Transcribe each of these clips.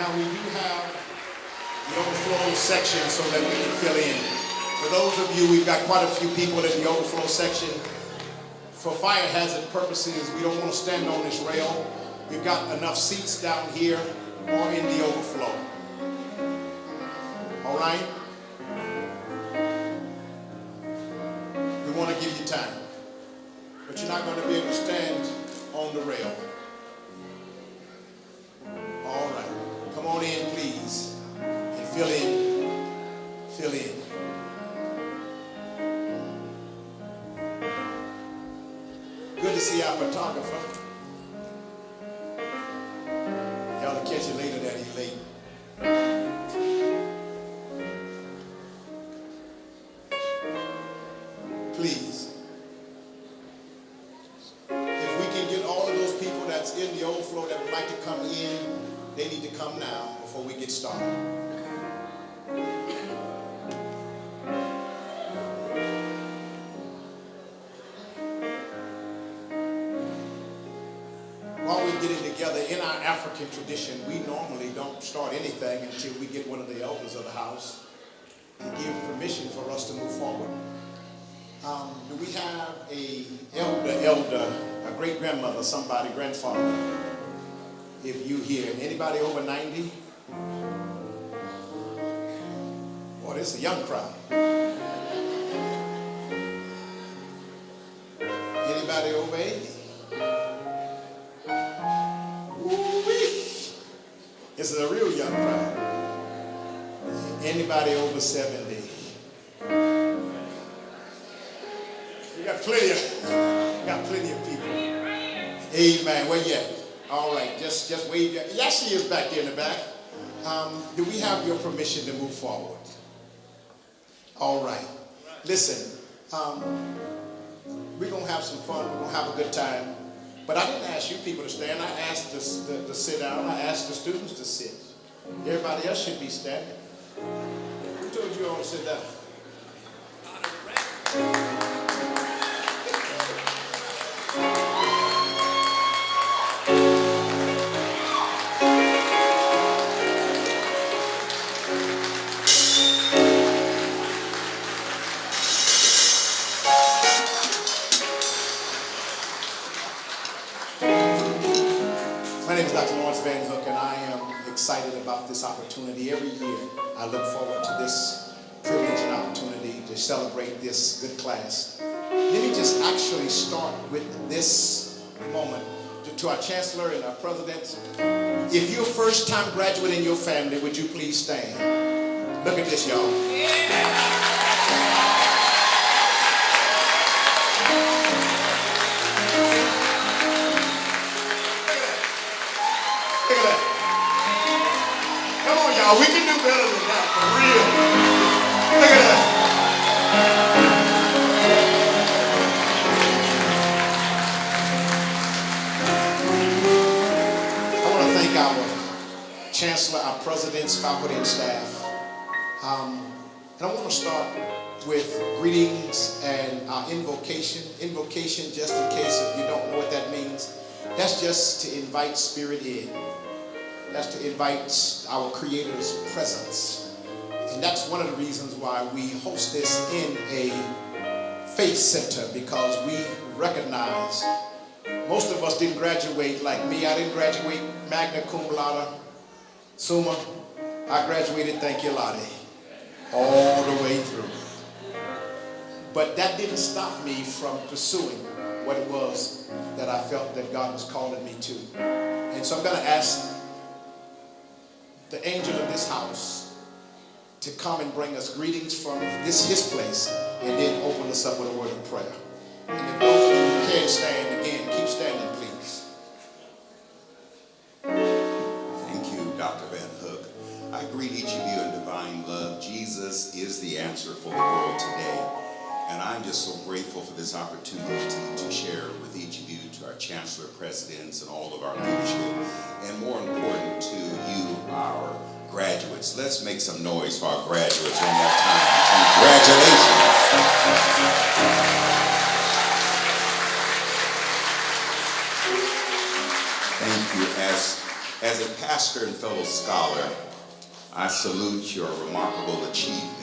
Now we do have the overflow section so that we can fill in. For those of you, we've got quite a few people in the overflow section. For fire hazard purposes, we don't want to stand on this rail. We've got enough seats down here or in the overflow. All right? We want to give you time. But you're not going to be able to stand on the rail. All right. Come on in, please. And fill in. Fill in. Good to see our photographer. Y'all will catch you later that he's late. Please. If we can get all of those people that's in the overflow that would like to come in, they need to come now before we get started. While we're getting together, in our African tradition, we normally don't start anything until we get one of the elders of the house to give permission for us to move forward. Do we have a elder, a great-grandmother, somebody, grandfather? If you here, anybody over 90? Boy, this is a young crowd. Anybody over 80? This is a real young crowd. Anybody over 70? We got plenty of people. Amen. Where you at? All right. Just wave. Yeah, she is back there in the back. Do we have your permission to move forward? All right. Listen, we're going to have some fun. We're going to have a good time. But I didn't ask you people to stand. I asked to sit down. I asked the students to sit. Everybody else should be standing. Who told you all to sit down? Excited about this opportunity. Every year I look forward to this privilege and opportunity to celebrate this good class. Let me just actually start with this moment to our Chancellor and our Presidents. If you're a first-time graduate in your family, would you please stand? Look at this, y'all. We can do better than that, for real. Look at that. I want to thank our Chancellor, our presidents, faculty, and staff. And I want to start with greetings and our invocation. Invocation, just in case if you don't know what that means, that's just to invite spirit in. That's to invite our Creator's presence. And that's one of the reasons why we host this in a faith center, because we recognize most of us didn't graduate like me. I didn't graduate magna cum laude, summa. I graduated, thank you, Lottie, all the way through. But that didn't stop me from pursuing what it was that I felt that God was calling me to. And so I'm going to ask the angel of this house to come and bring us greetings from his place, and then open us up with a word of prayer. And if those of you who can't stand, again, keep standing, please. Thank you, Dr. Van Hook. I greet each of you in divine love. Jesus is the answer for the world today. And I'm just so grateful for this opportunity to share with each of you, to our Chancellor, Presidents, and all of our leadership, and more important to you, our graduates. Let's make some noise for our graduates one more time. Congratulations. Thank you. As As a pastor and fellow scholar, I salute your remarkable achievement.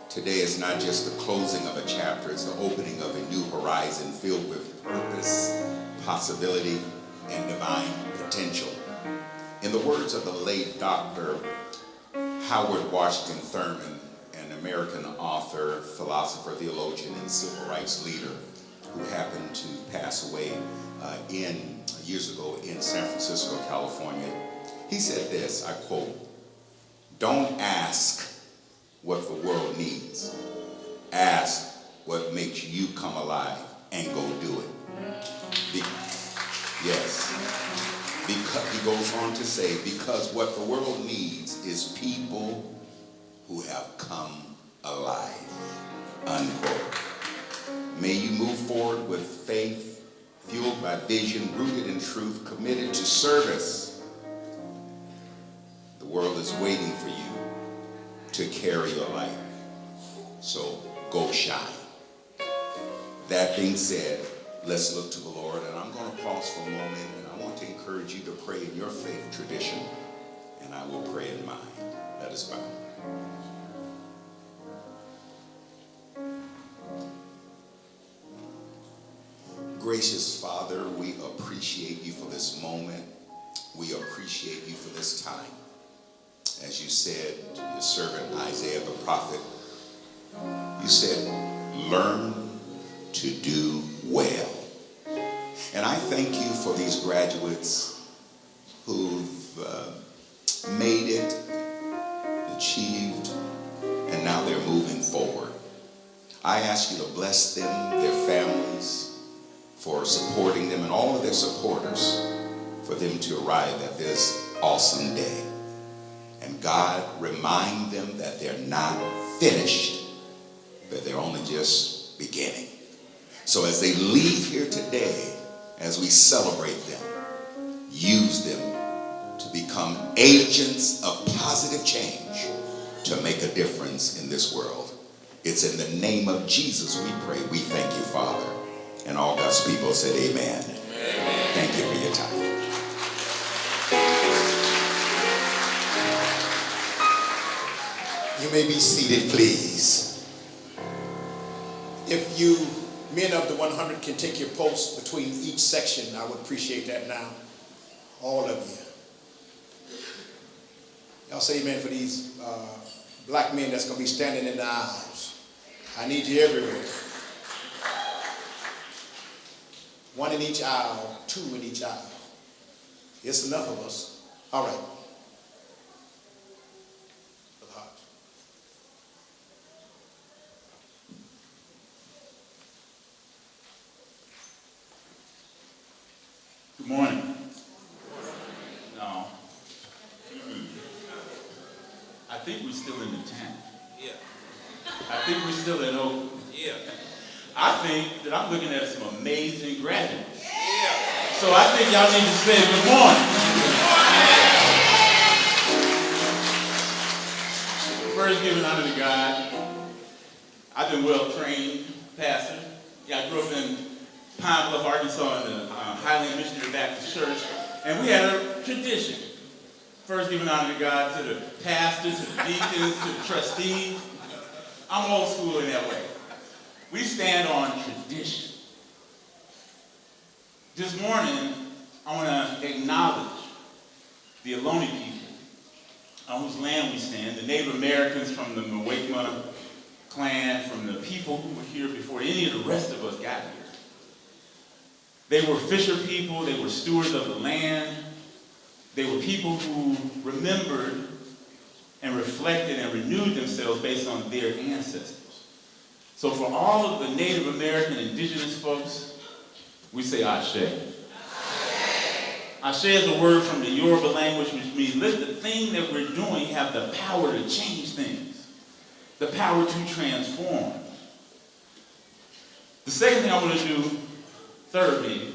Today is not just the closing of a chapter, it's the opening of a new horizon filled with purpose, possibility, and divine potential. In the words of the late Dr. Howard Washington Thurman, an American author, philosopher, theologian, and civil rights leader who happened to pass away years ago in San Francisco, California, he said this, I quote, "Don't ask what the world needs. Ask what makes you come alive and go do it." Yes. Because, he goes on to say, because what the world needs is people who have come alive. Unquote. May you move forward with faith, fueled by vision, rooted in truth, committed to service. The world is waiting for you to carry your light. So go shine. That being said, let's look to the Lord, and I'm going to pause for a moment, and I want to encourage you to pray in your faith tradition, and I will pray in mine. Let us bow. Gracious Father, we appreciate you for this moment. We appreciate you for this time. As you said to your servant Isaiah the prophet, you said, learn to do well. And I thank you for these graduates who've made it, achieved, and now they're moving forward. I ask you to bless them, their families, for supporting them, and all of their supporters, for them to arrive at this awesome day. And God, remind them that they're not finished, that they're only just beginning. So as they leave here today, as we celebrate them, use them to become agents of positive change to make a difference in this world. It's in the name of Jesus we pray. We thank you, Father. And all God's people said amen. Amen. Thank you for your time. You may be seated, please. If you men of the 100 can take your posts between each section, I would appreciate that now. All of you. Y'all say amen for these black men that's going to be standing in the aisles. I need you everywhere. One in each aisle, two in each aisle. It's enough of us. All right. Good morning. No. I think we're still in the tank. Yeah. I think we're still in Oakland. Yeah. I think that I'm looking at some amazing graduates. Yeah. So I think y'all need to say good morning. First, giving honor to God. I've been well trained pastor. Yeah, I grew up in Pine Bluff, Arkansas, in the Highland Missionary Baptist Church, and we had a tradition. First, giving honor to God, to the pastors, to the deacons, to the trustees. I'm old school in that way. We stand on tradition. This morning, I want to acknowledge the Ohlone people on whose land we stand, the Native Americans from the Mwekma clan, from the people who were here before any of the rest of us got here. They were fisher people, they were stewards of the land, they were people who remembered and reflected and renewed themselves based on their ancestors. So for all of the Native American indigenous folks, we say Ashe. Ashe is a word from the Yoruba language, which means let the thing that we're doing have the power to change things, the power to transform. The second thing I want to do, thirdly,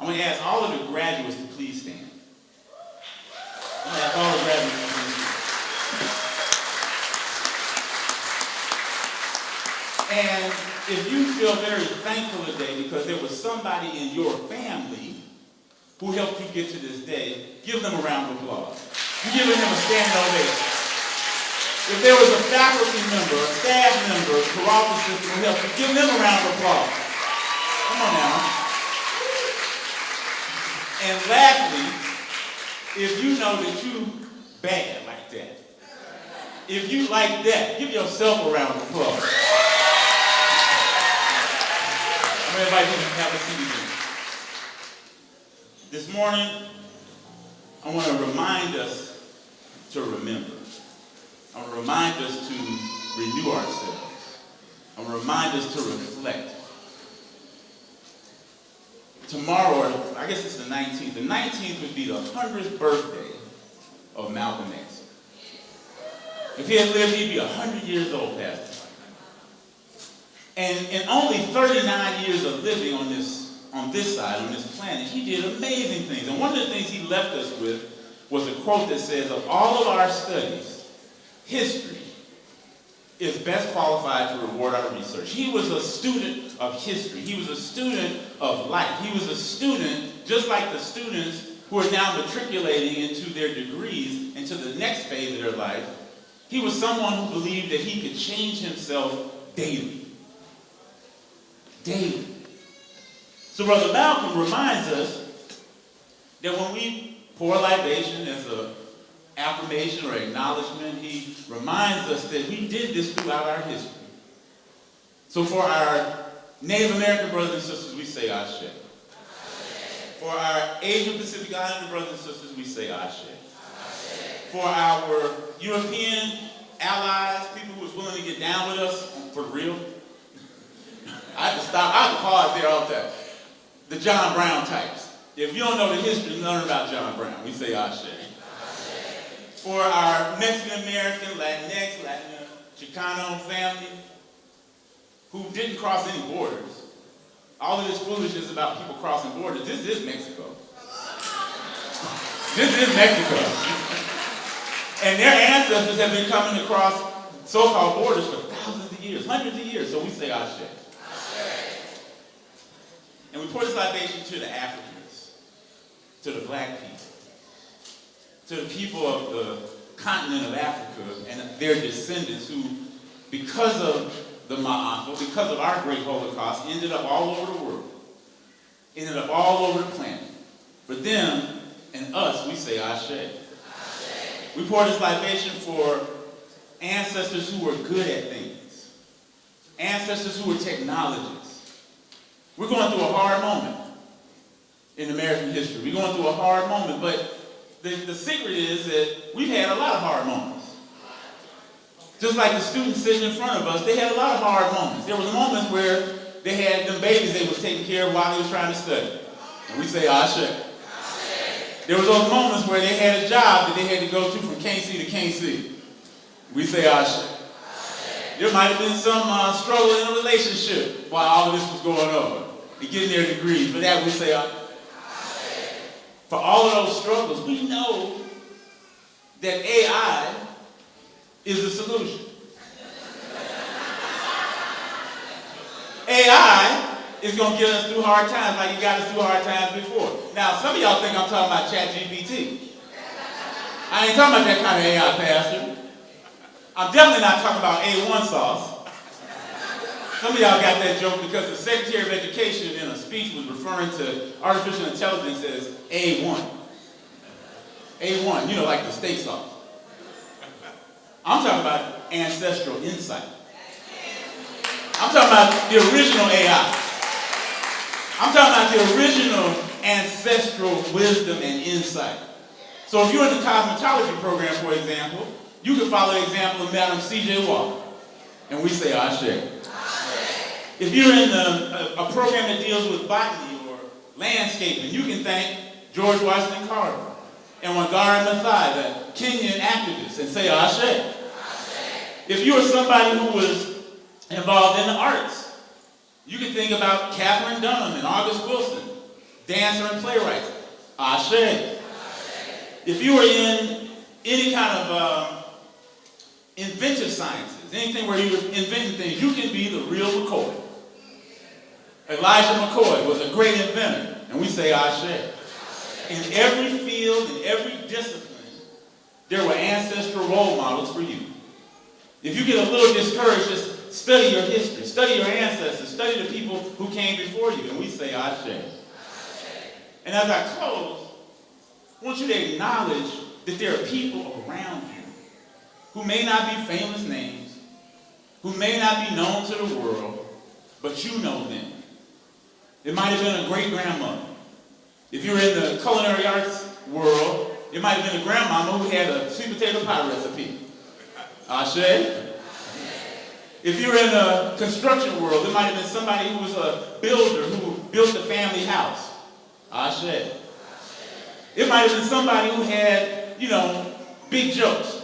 I'm going to ask all of the graduates to please stand. I'm going to ask all the graduates to please stand. And if you feel very thankful today because there was somebody in your family who helped you get to this day, give them a round of applause. You're giving them a standing ovation. If there was a faculty member, a staff member, a Peralta system who helped you, give them a round of applause. Come on now. And lastly, if you know that you bad like that, if you like that, give yourself a round of applause. I'm going to invite you to have a seat again. This morning, I want to remind us to remember. I want to remind us to renew ourselves. I want to remind us to reflect. Tomorrow, I guess it's the 19th. The 19th would be the 100th birthday of Malcolm X. If he had lived, he'd be 100 years old, Pastor. And in only 39 years of living on this side, on this planet, he did amazing things. And one of the things he left us with was a quote that says, of all of our studies, history is best qualified to reward our research. He was a student of history. He was a student of life. He was a student, just like the students who are now matriculating into their degrees, into the next phase of their life. He was someone who believed that he could change himself daily. Daily. So Brother Malcolm reminds us that when we pour libation as an affirmation or acknowledgement, he reminds us that we did this throughout our history. So for our Native American brothers and sisters, we say Ashe. For our Asian Pacific Islander brothers and sisters, we say Ashe. For our European allies, people who was willing to get down with us, for real, I had to stop, I had to pause there all the time. The John Brown types. If you don't know the history, learn about John Brown. We say Ashe. For our Mexican American, Latinx, Latin, Chicano family who didn't cross any borders. All of this foolishness about people crossing borders, this is Mexico. This is Mexico. And their ancestors have been coming across so-called borders for thousands of years, hundreds of years. So we say Ashe. And we pour this libation to the Africans, to the black people, to the people of the continent of Africa and their descendants who, because of the Ma'afa, because of our great Holocaust, ended up all over the world, ended up all over the planet. For them and us, we say Ashe. We pour this libation for ancestors who were good at things, ancestors who were technologists. We're going through a hard moment in American history. We're going through a hard moment, but the secret is that we've had a lot of hard moments. Just like the students sitting in front of us, they had a lot of hard moments. There was moments where they had them babies they was taking care of while they was trying to study. And we say Ashe. There was those moments where they had a job that they had to go to from KC to KC. We say Ashe. There might have been some struggle in a relationship while all of this was going on and getting their degrees. For that we say Ashe. For all of those struggles, we know that AI is the solution. AI is going to get us through hard times like it got us through hard times before. Now, some of y'all think I'm talking about ChatGPT. I ain't talking about that kind of AI, Pastor. I'm definitely not talking about A1 sauce. Some of y'all got that joke because the Secretary of Education in a speech was referring to artificial intelligence as A1. A1, you know, like the steak sauce. I'm talking about ancestral insight. I'm talking about the original AI. I'm talking about the original ancestral wisdom and insight. So if you're in the cosmetology program, for example, you can follow the example of Madam C.J. Walker. And we say Ashe. If you're in a program that deals with botany or landscaping, you can thank George Washington Carver and Wangari Maathai, the Kenyan activist, and say Ashe. If you are somebody who was involved in the arts, you can think about Catherine Dunham and August Wilson, dancer and playwright. Ashe. If you are in any kind of inventive sciences, anything where you're inventing things, you can be the real McCoy. Elijah McCoy was a great inventor, and we say Ashe. In every field, in every discipline, there were ancestral role models for you. If you get a little discouraged, just study your history, study your ancestors, study the people who came before you. And we say, Ashe. And as I close, I want you to acknowledge that there are people around you who may not be famous names, who may not be known to the world, but you know them. It might have been a great-grandmother. If you're in the culinary arts world, it might have been a grandmama who had a sweet potato pie recipe. Ashe. If you're in the construction world, it might have been somebody who was a builder who built a family house. Ashe. It might have been somebody who had, big jokes.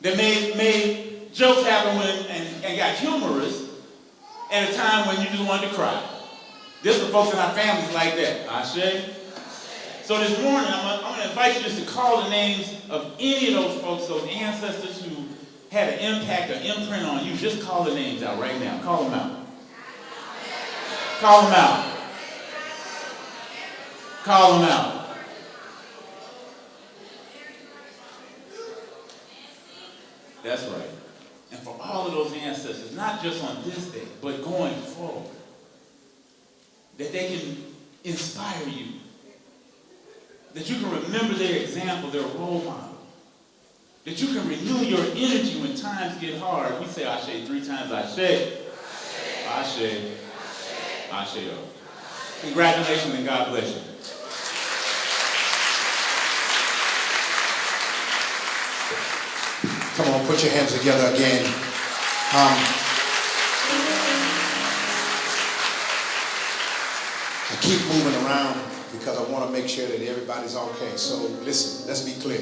That made jokes happen and got humorous at a time when you just wanted to cry. There's some folks in our families like that. Ashe. So this morning, I'm going to invite you just to call the names of any of those folks, those ancestors who had an impact or imprint on you. Just call the names out right now. Call them out. Call them out. Call them out. That's right. And for all of those ancestors, not just on this day, but going forward, that they can inspire you, that you can remember their example, their role model, that you can renew your energy when times get hard. We say Ashe 3 times, Ashe, Ashe, Ashe. Congratulations and God bless you. Come on, put your hands together again. I keep moving around because I want to make sure that everybody's okay. So listen, let's be clear.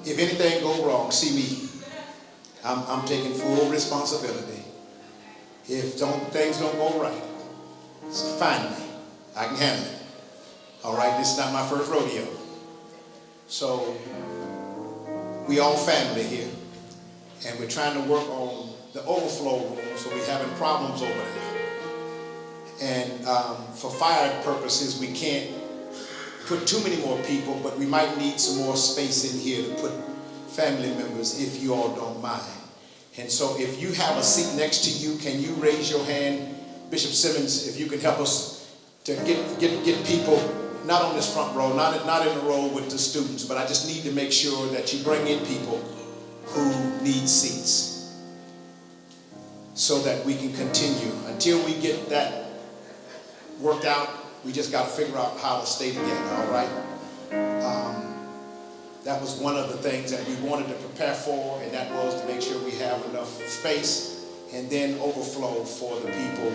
If anything goes wrong, see me. I'm taking full responsibility. If things don't go right, find me. I can handle it. All right, this is not my first rodeo. So we all family here, and we're trying to work on the overflow room, so we're having problems over there. And for fire purposes, we can't put too many more people, but we might need some more space in here to put family members, if you all don't mind. And so if you have a seat next to you, can you raise your hand? Bishop Simmons, if you can help us to get people, not on this front row, not in the row with the students, but I just need to make sure that you bring in people who need seats so that we can continue. Until we get that worked out, we just got to figure out how to stay together, all right? That was one of the things that we wanted to prepare for, and that was to make sure we have enough space and then overflow for the people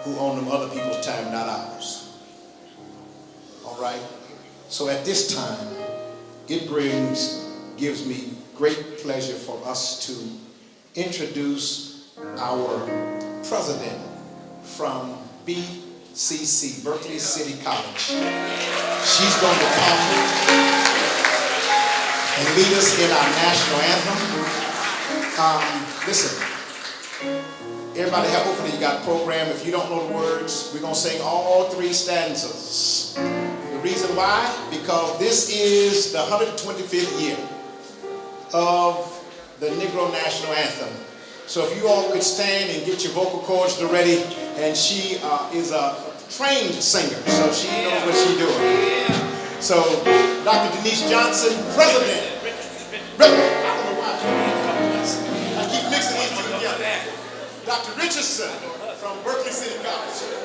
who own them other people's time, not ours. All right? So at this time, it gives me great pleasure for us to introduce our president from BCC, Berkeley City College. She's going to come and lead us in our national anthem. Listen, everybody have hopefully you got a program. If you don't know the words, we're going to sing all 3 stanzas. The reason why? Because this is the 125th year of the Negro National Anthem. So if you all could stand and get your vocal cords ready, and she is a trained singer, so she knows what she's doing. So Dr. Denise Johnson, president. I don't know why I keep mixing these two together. Dr. Richardson from Berkeley City College.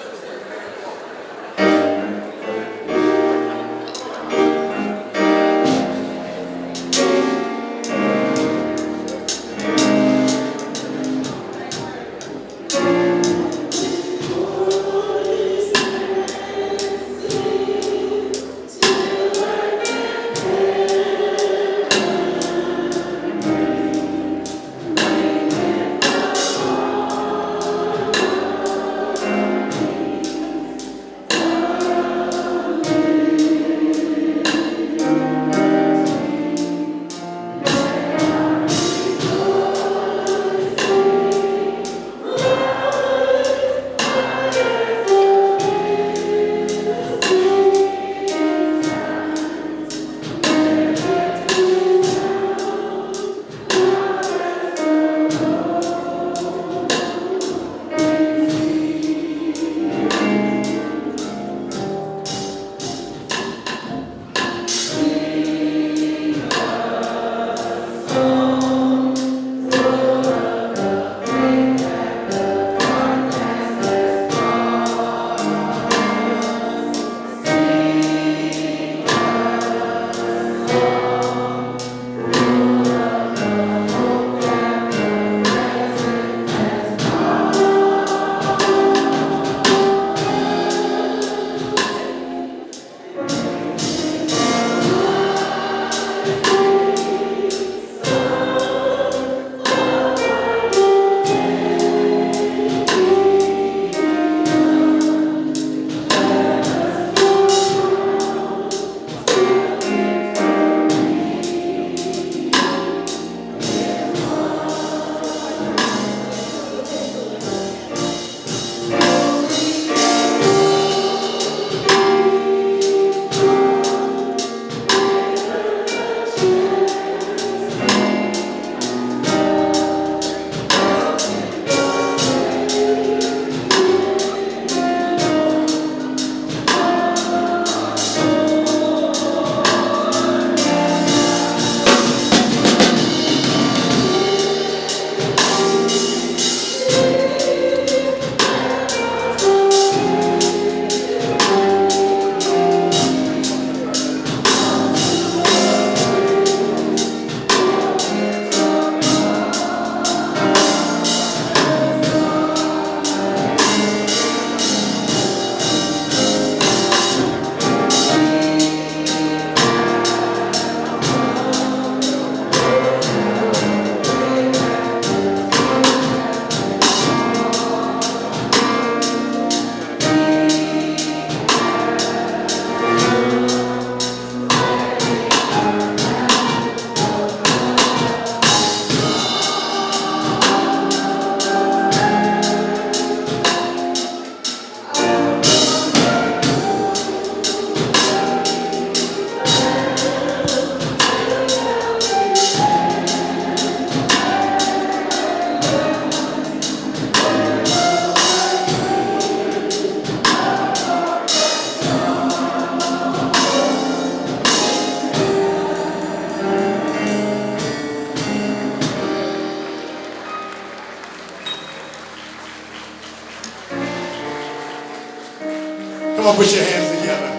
Come on, put your hands together.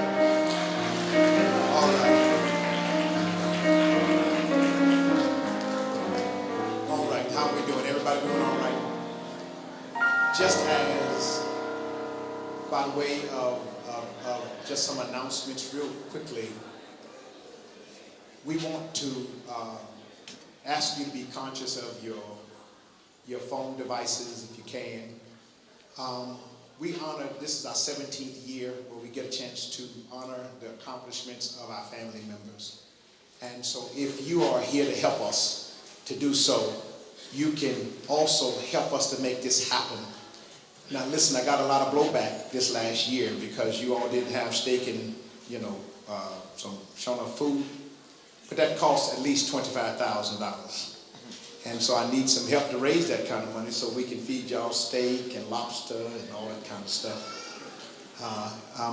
All right. All right, how are we doing? Everybody doing all right? Just as, by the way of just some announcements real quickly, we want to ask you to be conscious of your phone devices if you can. We honor, this is our 17th year where we get a chance to honor the accomplishments of our family members. And so if you are here to help us to do so, you can also help us to make this happen. Now listen, I got a lot of blowback this last year because you all didn't have steak and, some shona food, but that costs at least $25,000. And so I need some help to raise that kind of money so we can feed y'all steak and lobster and all that kind of stuff.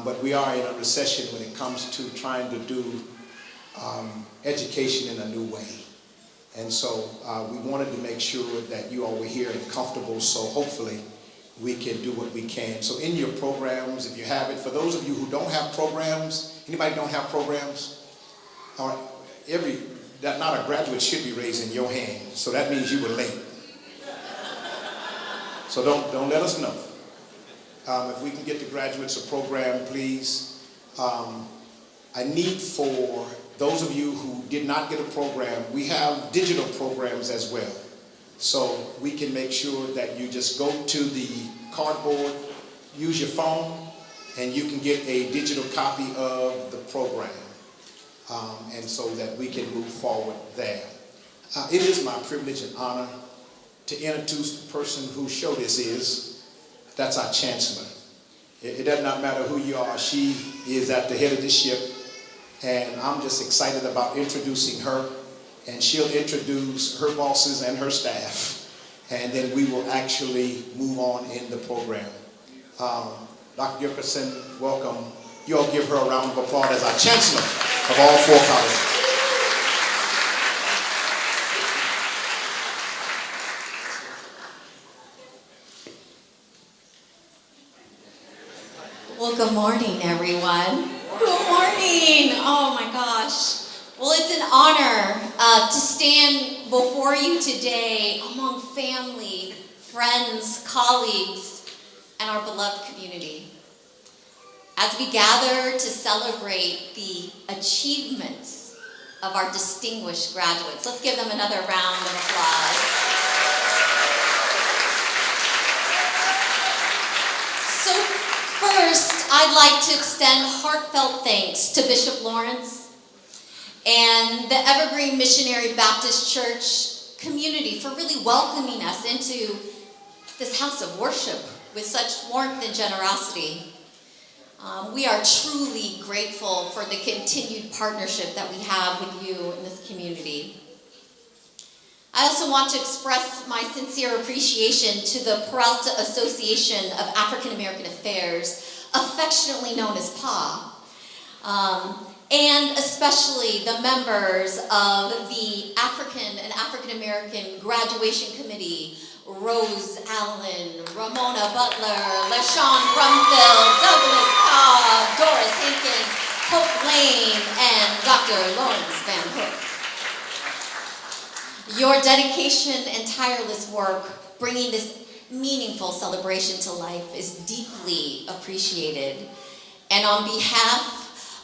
But we are in a recession when it comes to trying to do education in a new way. And so we wanted to make sure that you all were here and comfortable, so hopefully we can do what we can. So in your programs, if you have it, for those of you who don't have programs, anybody don't have programs? All right, not a graduate should be raising your hand, so that means you were late. So don't let us know. If we can get the graduates a program, please. I need for those of you who did not get a program, we have digital programs as well. So we can make sure that you just go to the cardboard, use your phone, and you can get a digital copy of the program. And so that we can move forward there. It is my privilege and honor to introduce the person whose show this is. That's our Chancellor. It does not matter who you are. She is at the head of the ship. And I'm just excited about introducing her. And she'll introduce her bosses and her staff. And then we will actually move on in the program. Dr. Jurgensen, welcome. You all give her a round of applause as our Chancellor of all 4 colleges. Well, good morning, everyone. Good morning. Oh my gosh. Well, it's an honor to stand before you today among family, friends, colleagues, and our beloved community. As we gather to celebrate the achievements of our distinguished graduates, let's give them another round of applause. So first, I'd like to extend heartfelt thanks to Bishop Lawrence and the Evergreen Missionary Baptist Church community for really welcoming us into this house of worship with such warmth and generosity. We are truly grateful for the continued partnership that we have with you in this community. I also want to express my sincere appreciation to the Peralta Association of African American Affairs, affectionately known as PA, and especially the members of the African and African American Graduation Committee, Rose Allen, Ramona Butler, LaShawn Brumfield, Douglas Cobb, Doris Hankins, Hope Lane, and Dr. Lawrence Van Hook. Your dedication and tireless work bringing this meaningful celebration to life is deeply appreciated. And on behalf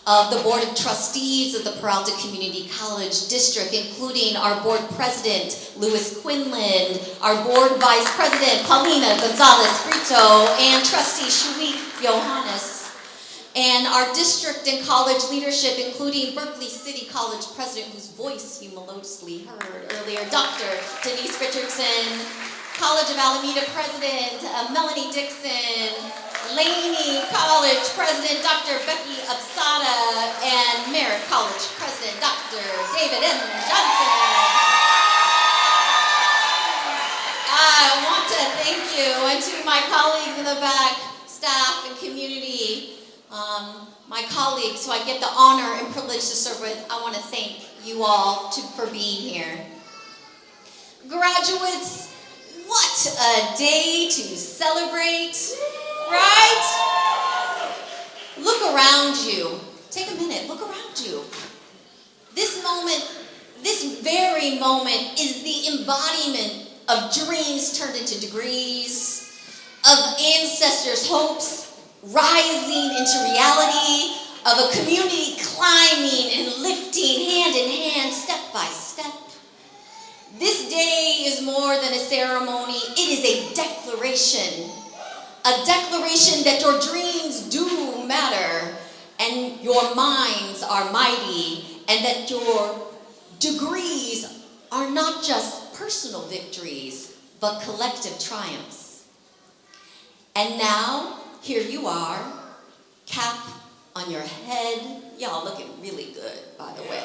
of the Board of Trustees of the Peralta Community College District, including our Board President, Louis Quinlan, our Board Vice President, Paulina Gonzalez-Brito, and Trustee Shuik Johannes, and our district and college leadership, including Berkeley City College President, whose voice you melodiously heard earlier, Dr. Denise Richardson, College of Alameda President, Melanie Dixon, Laney College President, Dr. Becky Absada, and Merritt College President, Dr. David M. Johnson. I want to thank you, and to my colleagues in the back, staff and community, my colleagues who I get the honor and privilege to serve with, I want to thank you all for being here. Graduates, what a day to celebrate, right? around you. Take a minute, look around you. This moment, this very moment is the embodiment of dreams turned into degrees, of ancestors' hopes rising into reality, of a community climbing and lifting hand in hand, step by step. This day is more than a ceremony, it is a declaration that your dreams do matter, and your minds are mighty, and that your degrees are not just personal victories, but collective triumphs. And now, here you are, cap on your head. Y'all looking really good, by the way.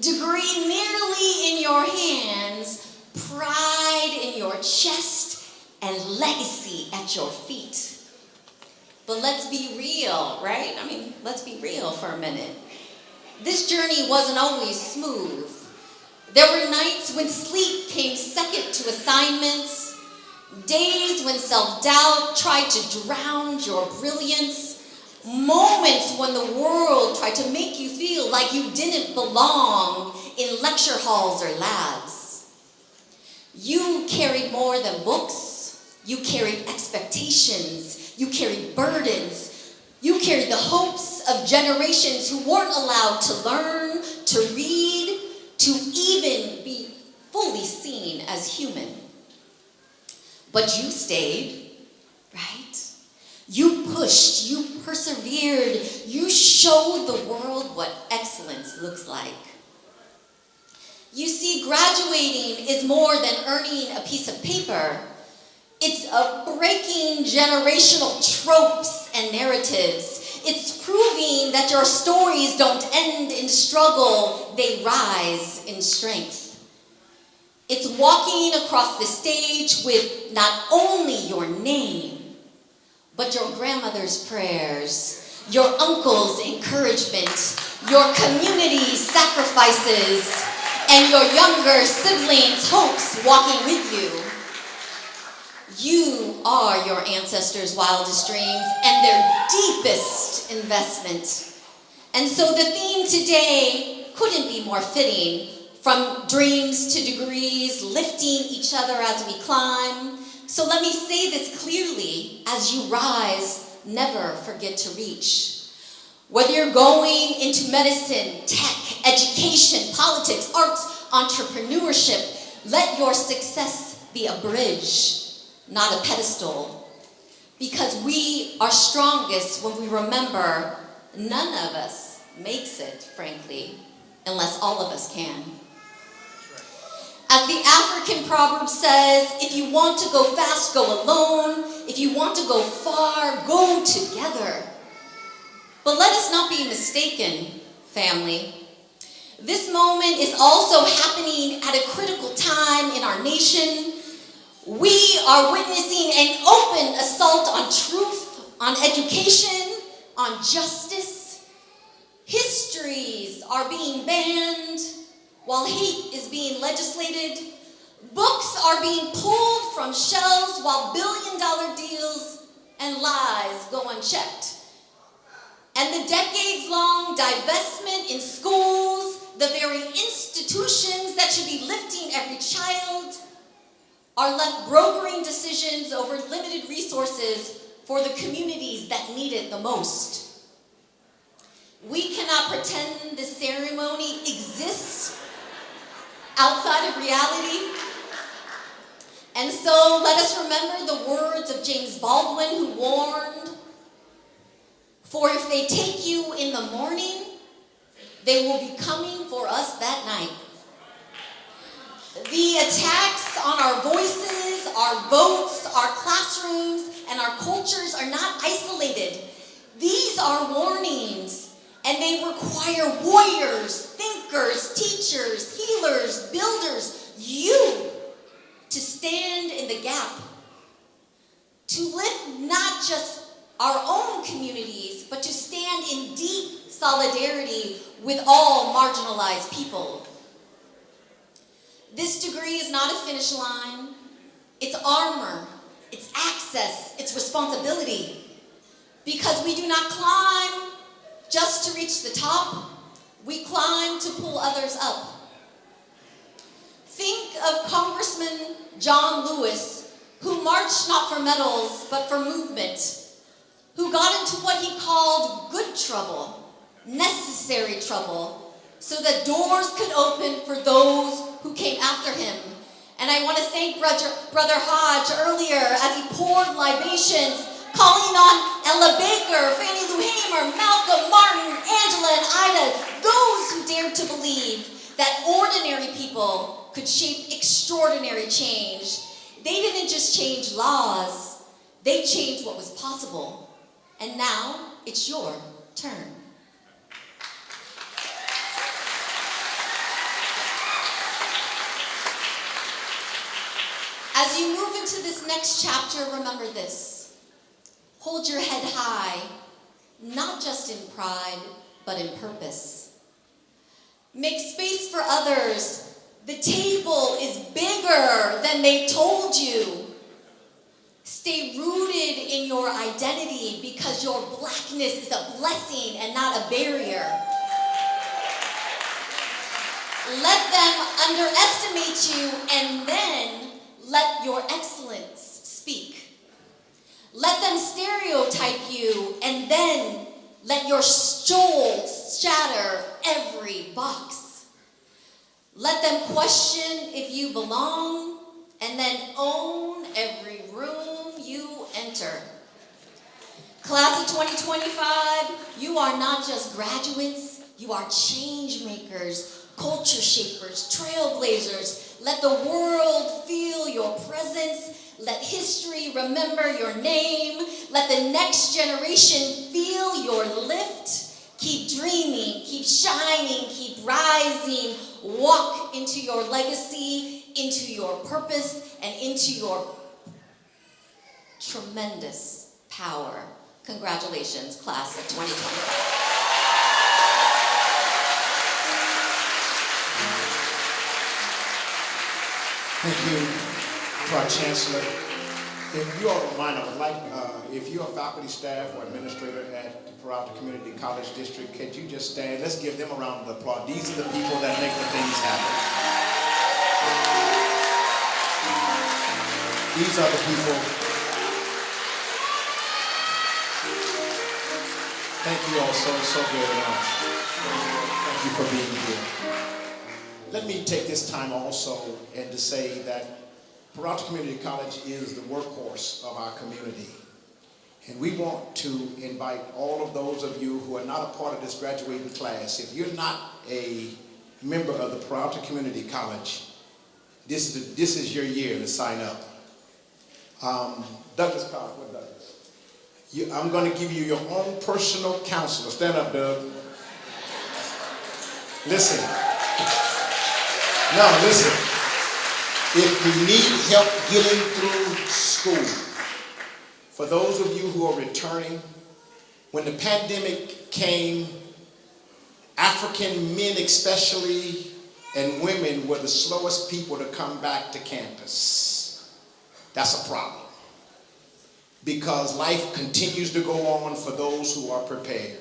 Degree nearly in your hands, pride in your chest, and legacy at your feet. But let's be real, right? I mean, let's be real for a minute. This journey wasn't always smooth. There were nights when sleep came second to assignments, days when self-doubt tried to drown your brilliance, moments when the world tried to make you feel like you didn't belong in lecture halls or labs. You carried more than books. You carried expectations. You carried burdens. You carried the hopes of generations who weren't allowed to learn, to read, to even be fully seen as human. But you stayed, right? You pushed, you persevered, you showed the world what excellence looks like. You see, graduating is more than earning a piece of paper. It's breaking generational tropes and narratives. It's proving that your stories don't end in struggle, they rise in strength. It's walking across the stage with not only your name, but your grandmother's prayers, your uncle's encouragement, your community's sacrifices, and your younger siblings' hopes walking with you. You are your ancestors' wildest dreams and their deepest investment. And so the theme today couldn't be more fitting. From dreams to degrees, lifting each other as we climb. So let me say this clearly: as you rise, never forget to reach. Whether you're going into medicine, tech, education, politics, arts, entrepreneurship, let your success be a bridge, not a pedestal. Because we are strongest when we remember none of us makes it, frankly, unless all of us can. As the African proverb says, if you want to go fast, go alone. If you want to go far, go together. But let us not be mistaken, family. This moment is also happening at a critical time in our nation. We are witnessing an open assault on truth, on education, on justice. Histories are being banned, while hate is being legislated. Books are being pulled from shelves while billion-dollar deals and lies go unchecked. And the decades-long divestment in schools, the very institutions that should be lifting every child, are left brokering decisions over limited resources for the communities that need it the most. We cannot pretend this ceremony exists outside of reality. And so let us remember the words of James Baldwin, who warned, "For if they take you in the morning, they will be coming for us that night." The attacks on our voices, our votes, our classrooms, and our cultures are not isolated. These are warnings. And they require warriors, thinkers, teachers, healers, builders, you, to stand in the gap. To lift not just our own communities, but to stand in deep solidarity with all marginalized people. This degree is not a finish line. It's armor, it's access, it's responsibility. Because we do not climb just to reach the top, we climb to pull others up. Think of Congressman John Lewis, who marched not for medals, but for movement, who got into what he called good trouble, necessary trouble, so that doors could open for those who came after him. And I want to thank Brother Hodge earlier as he poured libations, calling on Ella Baker, Fannie Lou Hamer, Malcolm Martin, Angela and Ida, those who dared to believe that ordinary people could shape extraordinary change. They didn't just change laws, they changed what was possible. And now it's your turn. As you move into this next chapter, remember this. Hold your head high, not just in pride, but in purpose. Make space for others. The table is bigger than they told you. Stay rooted in your identity because your blackness is a blessing and not a barrier. Let them underestimate you and then let your excellence speak. Let them stereotype you and then let your soul shatter every box. Let them question if you belong and then own every room you enter. Class of 2025, you are not just graduates, you are change makers, culture shapers, trailblazers. Let the world feel your presence. Let history remember your name. Let the next generation feel your lift. Keep dreaming, keep shining, keep rising. Walk into your legacy, into your purpose, and into your tremendous power. Congratulations, class of 2025. Thank you to our Chancellor. If you all don't mind, I would like, if you're a faculty, staff, or administrator at the Peralta Community College District, could you just stand? Let's give them a round of applause. These are the people that make the things happen. These are the people. Thank you all so very much. Thank you for being here. Let me take this time also and to say that Peralta Community College is the workhorse of our community. And we want to invite all of those of you who are not a part of this graduating class. If you're not a member of the Peralta Community College, this is your year to sign up. Douglas College, what Douglas? I'm going to give you your own personal counselor. Stand up, Doug. Listen. Now listen. If you need help getting through school, for those of you who are returning, when the pandemic came, African men especially and women were the slowest people to come back to campus. That's a problem. Because life continues to go on for those who are prepared.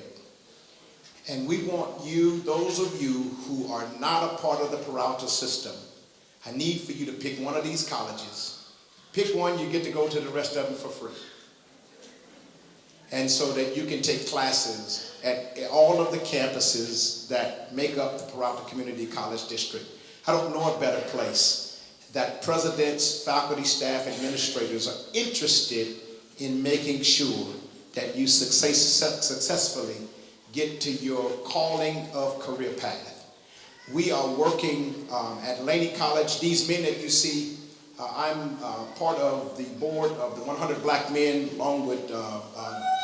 And we want you, those of you who are not a part of the Peralta system, I need for you to pick one of these colleges. Pick one, you get to go to the rest of them for free. And so that you can take classes at all of the campuses that make up the Peralta Community College District. I don't know a better place that presidents, faculty, staff, administrators are interested in making sure that you successfully get to your calling of career path. We are working at Laney College. These men that you see, I'm part of the board of the 100 Black Men, along with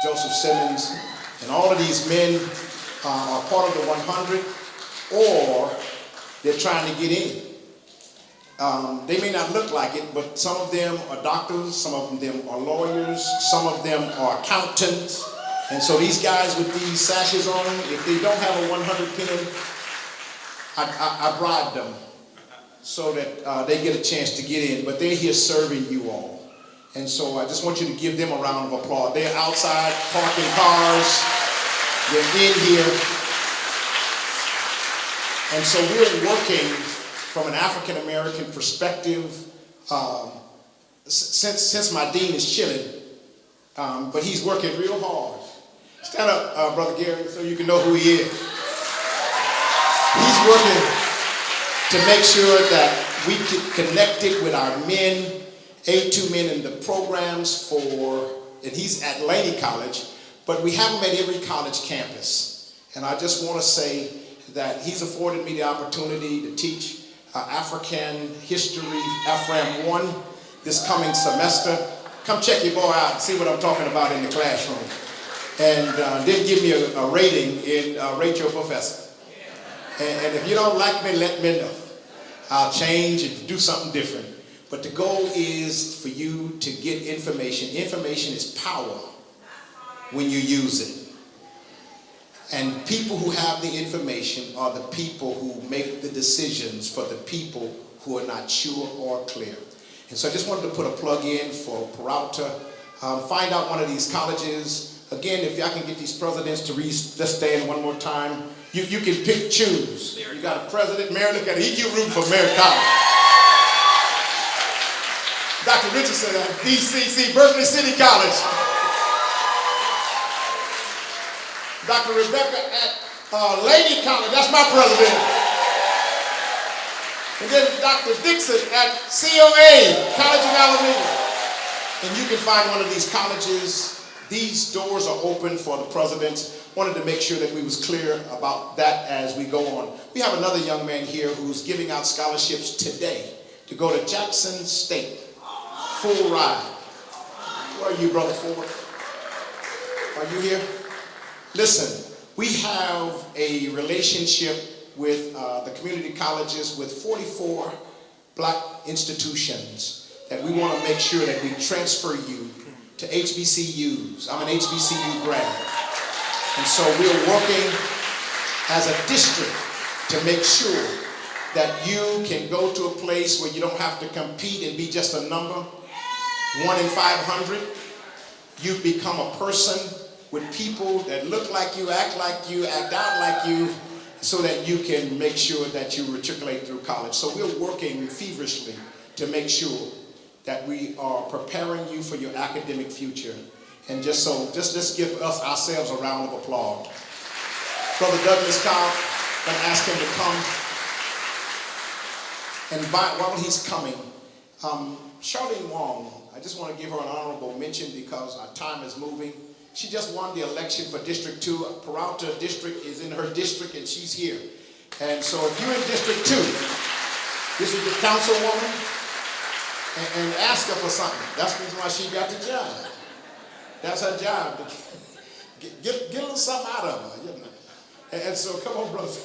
Joseph Simmons, and all of these men are part of the 100, or they're trying to get in. They may not look like it, but some of them are doctors, some of them are lawyers, some of them are accountants. And so these guys with these sashes on, if they don't have a 100 pin, I bribe them so that they get a chance to get in. But they're here serving you all. And so I just want you to give them a round of applause. They're outside parking cars. They're in here. And so we're working from an African American perspective. Since my dean is chilling, but he's working real hard. Stand up, Brother Gary, so you can know who he is. He's working to make sure that we get connected with our men, A2 men in the programs and he's at Laney College, but we have him at every college campus. And I just want to say that he's afforded me the opportunity to teach African history, AFRAM 1, this coming semester. Come check your boy out and see what I'm talking about in the classroom. And then give me a rating in Rate Your Professor. And if you don't like me, let me know. I'll change and do something different. But the goal is for you to get information. Information is power when you use it. And people who have the information are the people who make the decisions for the people who are not sure or clear. And so I just wanted to put a plug in for Peralta. Find out one of these colleges. Again, if y'all can get these presidents to just stand one more time. You can pick, choose. You got a president, Mary, look at it. You root for Mary College. Dr. Richardson at DCC, Berkeley City College. Dr. Rebecca at Laney College, that's my president. And then Dr. Dixon at COA, College of Alameda. And you can find one of these colleges. These doors are open for the presidents. Wanted to make sure that we was clear about that as we go on. We have another young man here who's giving out scholarships today to go to Jackson State. Full ride. Where are you, Brother Ford? Are you here? Listen, we have a relationship with the community colleges with 44 black institutions that we want to make sure that we transfer you to HBCUs. I'm an HBCU grad. And so we're working as a district to make sure that you can go to a place where you don't have to compete and be just a number. 1 in 500. You become a person with people that look like you, act out like you, so that you can make sure that you matriculate through college. So we're working feverishly to make sure that we are preparing you for your academic future. And just let's give ourselves a round of applause. Brother Douglas Cobb, I'm going to ask him to come. And while he's coming, Charlene Wong, I just want to give her an honorable mention because our time is moving. She just won the election for District 2. Peralta District is in her district and she's here. And so if you're in District 2, this is your councilwoman, and ask her for something. That's the reason why she got the job. That's her job. Get a little something out of her, you know. And so come on, brother,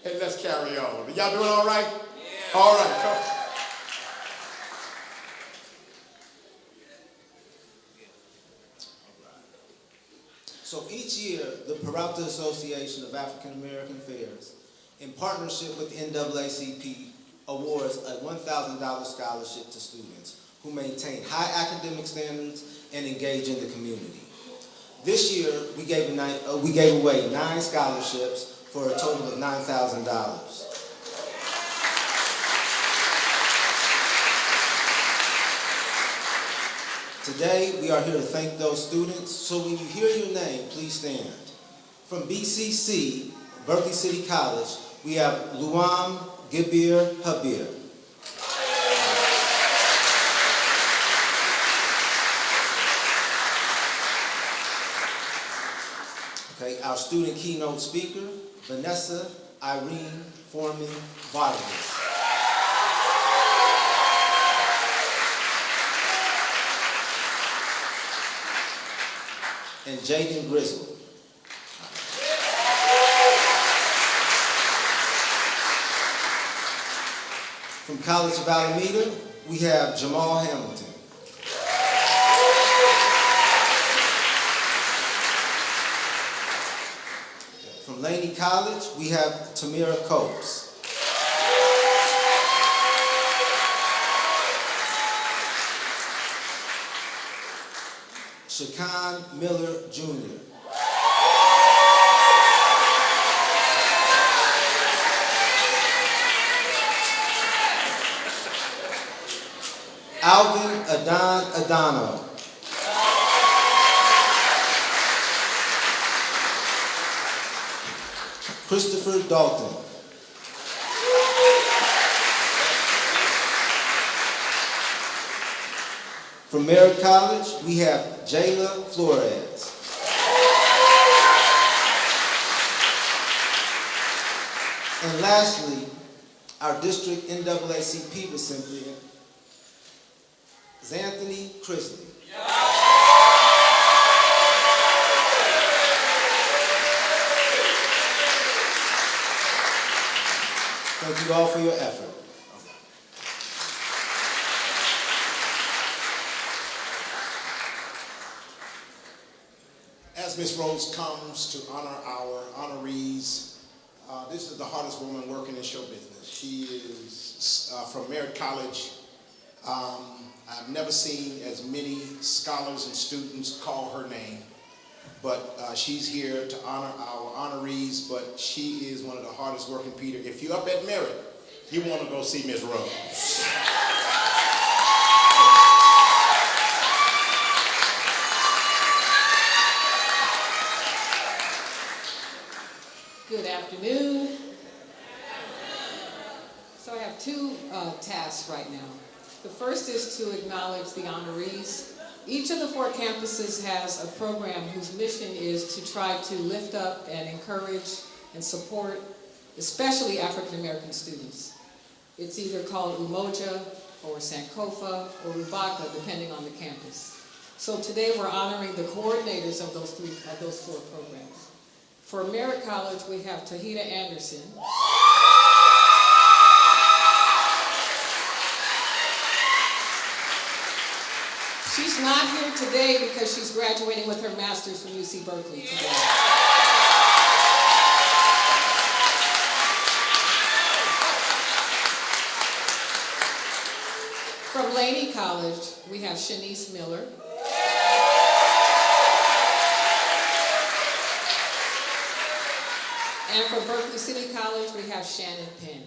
and let's carry on. Y'all doing all right? Yeah. All right, come. So each year, the Peralta Association of African American Affairs, in partnership with NAACP, awards a $1,000 scholarship to students who maintain high academic standards and engage in the community. This year, we gave away 9 scholarships for a total of $9,000. Today, we are here to thank those students, so when you hear your name, please stand. From BCC, Berkeley City College, we have Luam Gibir Habir. Okay, our student keynote speaker, Vanessa Irene Foreman Vargas. And Jaden Grizzle. From College of Alameda, we have Jamal Hamilton. From Laney College, we have Tamira Copes. Shaquan Miller Jr. Alvin Adon Adano. Christopher Dalton. From Merritt College, we have Jayla Flores. And lastly, our district NAACP recipient, Anthony Chrisley. Thank you all for your effort. As Ms. Rose comes to honor our honorees, this is the hardest woman working in show business. She is from Merritt College. I've never seen as many scholars and students call her name, but she's here to honor our honorees, but she is one of the hardest working people. If you're up at Merritt, you want to go see Ms. Rose. Good afternoon. So I have two tasks right now. The first is to acknowledge the honorees. Each of the 4 campuses has a program whose mission is to try to lift up and encourage and support, especially African American students. It's either called Umoja or Sankofa or Rubaka, depending on the campus. So today we're honoring the coordinators of those 4 programs. For Merritt College, we have Tahita Anderson. She's not here today because she's graduating with her master's from UC Berkeley today. From Laney College, we have Shanice Miller. And from Berkeley City College, we have Shannon Penn.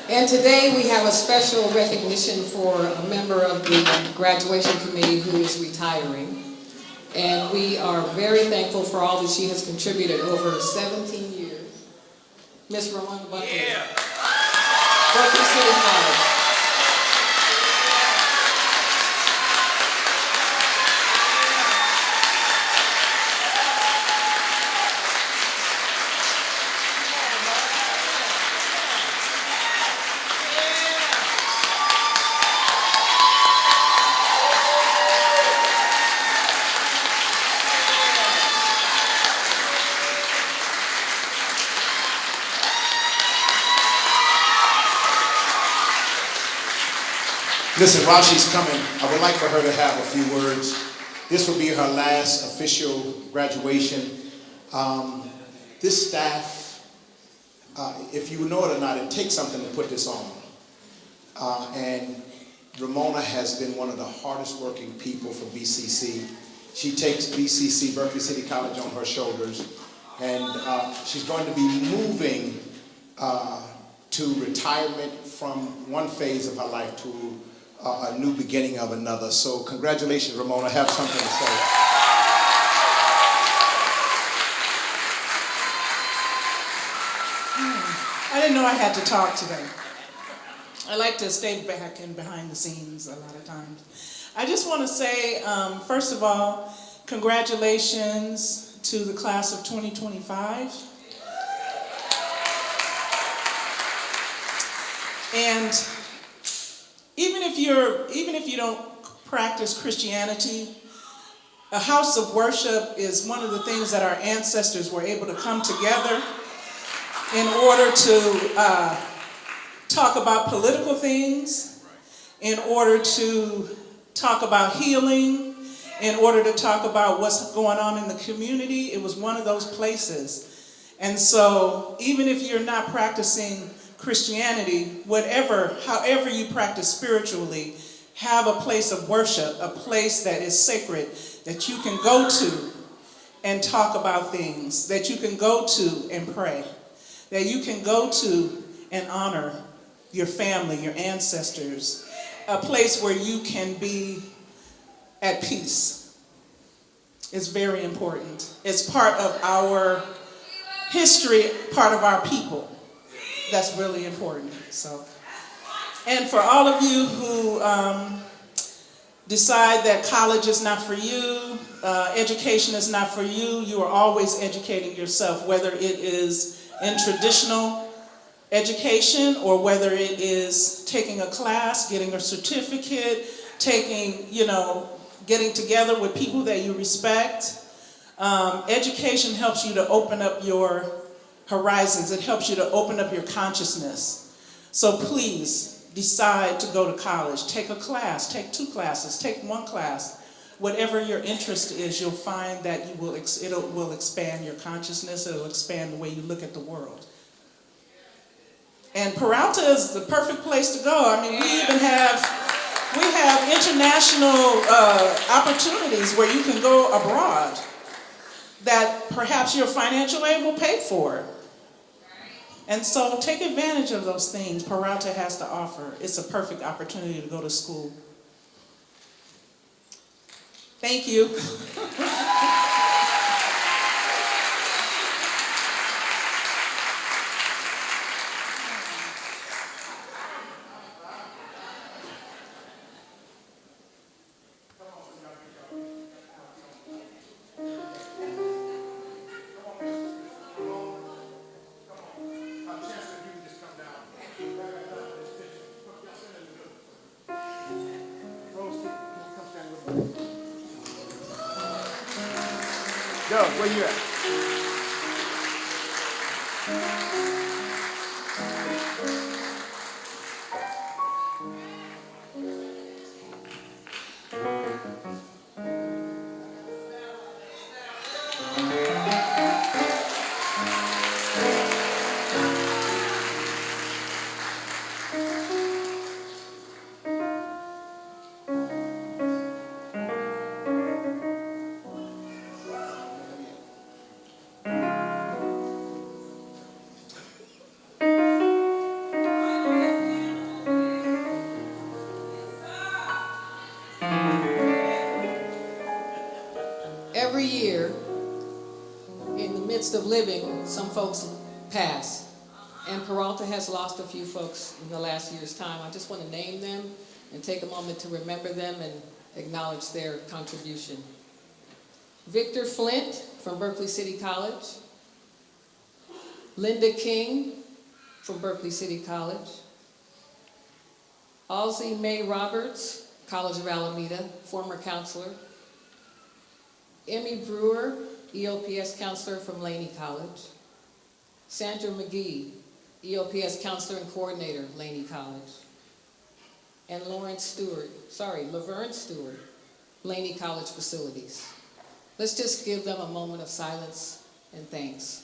And today we have a special recognition for a member of the graduation committee who is retiring. And we are very thankful for all that she has contributed over 17 years. Miss Ramona Buckley. Yeah. Berkeley City College. Listen, while she's coming, I would like for her to have a few words. This will be her last official graduation. This staff, if you know it or not, it takes something to put this on. And Ramona has been one of the hardest working people for BCC. She takes BCC, Berkeley City College, on her shoulders. And she's going to be moving to retirement from one phase of her life to a new beginning of another. So congratulations, Ramona. Have something to say. I didn't know I had to talk today. I like to stay back and behind the scenes a lot of times. I just want to say, first of all, congratulations to the class of 2025. And even if you don't practice Christianity, a house of worship is one of the things that our ancestors were able to come together in order to talk about political things, in order to talk about healing, in order to talk about what's going on in the community. It was one of those places. And so even if you're not practicing Christianity, however you practice spiritually, have a place of worship, a place that is sacred, that you can go to and talk about things, that you can go to and pray, that you can go to and honor your family, your ancestors, a place where you can be at peace. It's very important. It's part of our history, part of our people. That's really important. So, and for all of you who decide that college is not for you, education is not for you, you are always educating yourself, whether it is in traditional education or whether it is taking a class, getting a certificate, getting together with people that you respect. Education helps you to open up your horizons. It helps you to open up your consciousness. So please decide to go to college. Take a class, take 2 classes, take 1 class. Whatever your interest is, you'll find that it will expand your consciousness. It will expand the way you look at the world. And Peralta is the perfect place to go. I mean, we have international opportunities where you can go abroad that perhaps your financial aid will pay for. And so take advantage of those things Peralta has to offer. It's a perfect opportunity to go to school. Thank you. Doug, where you at? Every year, in the midst of living, some folks pass. And Peralta has lost a few folks in the last year's time. I just want to name them and take a moment to remember them and acknowledge their contribution. Victor Flint from Berkeley City College. Linda King from Berkeley City College. Alzie Mae Roberts, College of Alameda, former counselor. Emmy Brewer, EOPS counselor from Laney College. Sandra McGee, EOPS counselor and coordinator, Laney College. And Laverne Stewart, Laney College Facilities. Let's just give them a moment of silence and thanks.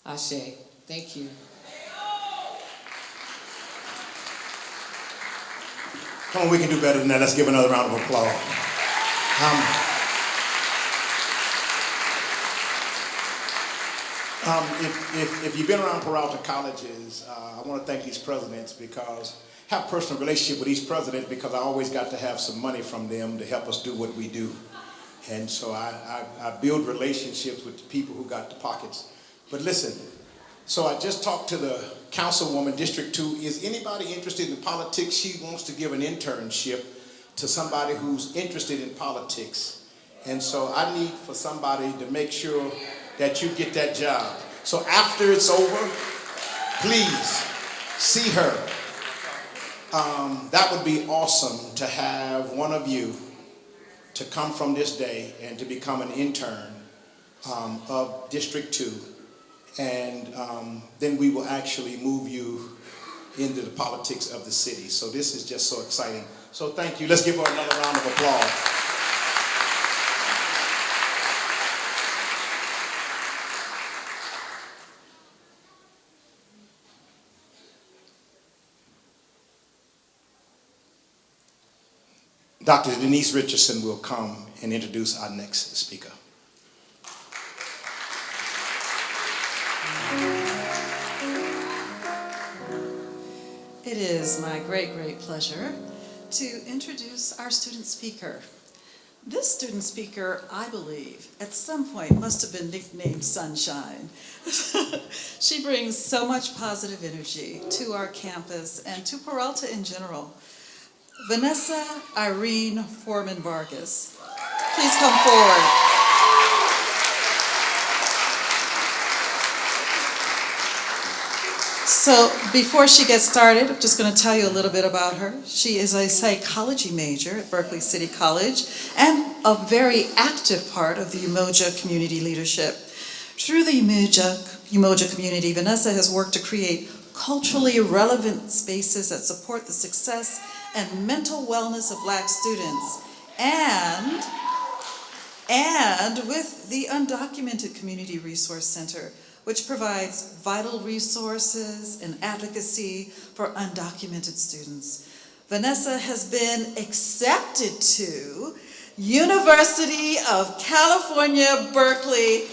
Ashe, thank you. Come on, we can do better than that. Let's give another round of applause. If you've been around Peralta colleges, I want to thank these presidents because I have a personal relationship with each president because I always got to have some money from them to help us do what we do. And so I build relationships with the people who got the pockets. But listen, so I just talked to the councilwoman, District 2. Is anybody interested in politics? She wants to give an internship to somebody who's interested in politics. And so I need for somebody to make sure that you get that job. So after it's over, please see her. That would be awesome to have one of you to come from this day and to become an intern of District 2. And then we will actually move you into the politics of the city. So this is just so exciting. So thank you. Let's give her another round of applause. Dr. Denise Richardson will come and introduce our next speaker. It is my great, great pleasure to introduce our student speaker. This student speaker, I believe, at some point must have been nicknamed Sunshine. She brings so much positive energy to our campus and to Peralta in general. Vanessa Irene Foreman Vargas, please come forward. So before she gets started, I'm just going to tell you a little bit about her. She is a psychology major at Berkeley City College and a very active part of the Umoja community leadership. Through the Umoja community, Vanessa has worked to create culturally relevant spaces that support the success and mental wellness of Black students, and with the Undocumented Community Resource Center, which provides vital resources and advocacy for undocumented students. Vanessa has been accepted to University of California, Berkeley,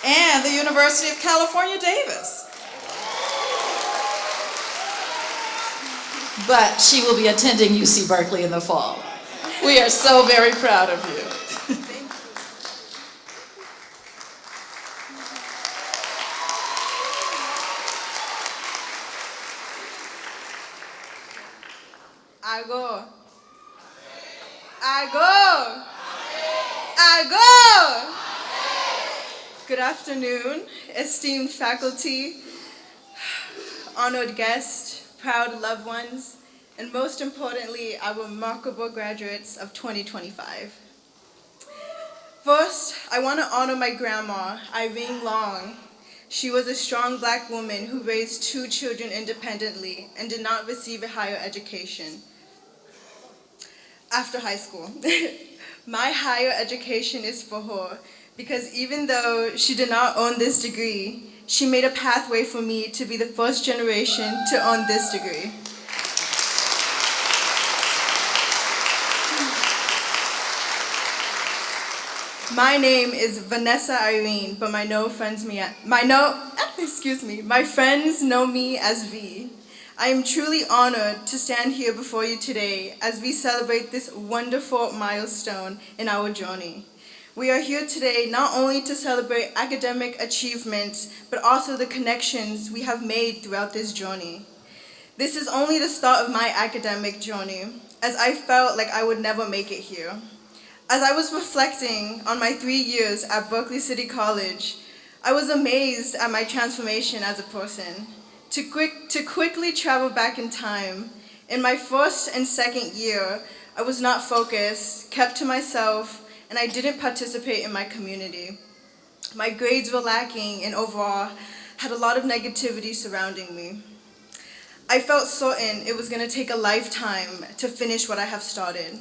and the University of California, Davis. But she will be attending UC Berkeley in the fall. We are so very proud of you. I go. Good afternoon, esteemed faculty, honored guests, proud loved ones, and most importantly, our remarkable graduates of 2025. First, I want to honor my grandma, Irene Long. She was a strong Black woman who raised 2 children independently and did not receive a higher education after high school. My higher education is for her because even though she did not own this degree, she made a pathway for me to be the first generation to own this degree. My name is Vanessa Irene, but my friends know me as V. I am truly honored to stand here before you today as we celebrate this wonderful milestone in our journey. We are here today not only to celebrate academic achievements, but also the connections we have made throughout this journey. This is only the start of my academic journey, as I felt like I would never make it here. As I was reflecting on my 3 years at Berkeley City College, I was amazed at my transformation as a person. To quickly travel back in time, in my first and second year, I was not focused, kept to myself, and I didn't participate in my community. My grades were lacking and overall had a lot of negativity surrounding me. I felt certain it was going to take a lifetime to finish what I have started.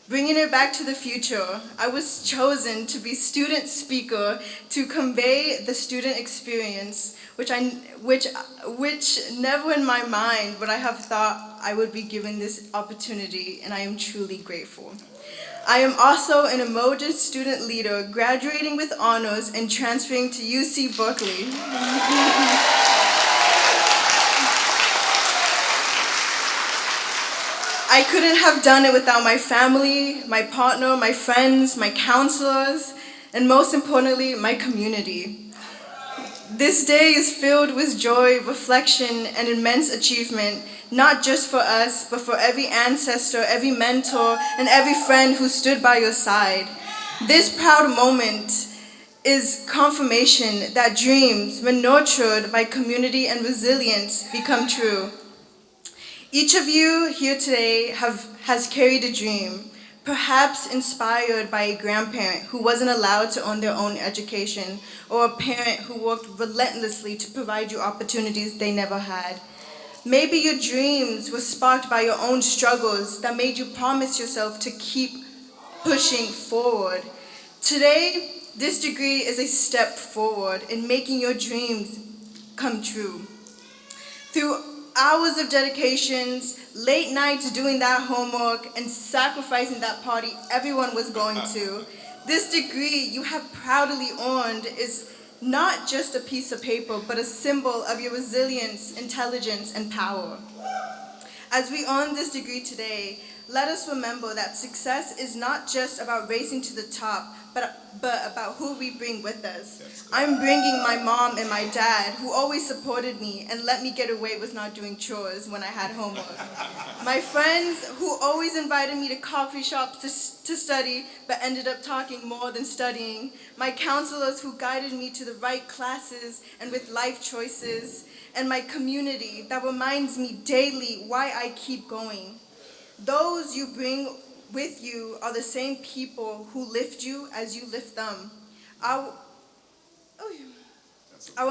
Bringing it back to the future, I was chosen to be student speaker to convey the student experience, which never in my mind would I have thought I would be given this opportunity, and I am truly grateful. I am also an Umoja student leader, graduating with honors and transferring to UC Berkeley. I couldn't have done it without my family, my partner, my friends, my counselors, and most importantly, my community. This day is filled with joy, reflection, and immense achievement, not just for us, but for every ancestor, every mentor, and every friend who stood by your side. This proud moment is confirmation that dreams, when nurtured by community and resilience, become true. Each of you here today has carried a dream, perhaps inspired by a grandparent who wasn't allowed to own their own education, or a parent who worked relentlessly to provide you opportunities they never had. Maybe your dreams were sparked by your own struggles that made you promise yourself to keep pushing forward. Today, this degree is a step forward in making your dreams come true. Through hours of dedications, late nights doing that homework, and sacrificing that party everyone was going to, this degree you have proudly earned is not just a piece of paper, but a symbol of your resilience, intelligence, and power. As we earn this degree today, let us remember that success is not just about racing to the top, but about who we bring with us. I'm bringing my mom and my dad, who always supported me and let me get away with not doing chores when I had homework. My friends, who always invited me to coffee shops to study, but ended up talking more than studying. My counselors, who guided me to the right classes and with life choices. And my community that reminds me daily why I keep going. Those you bring with you are the same people who lift you as you lift them. Our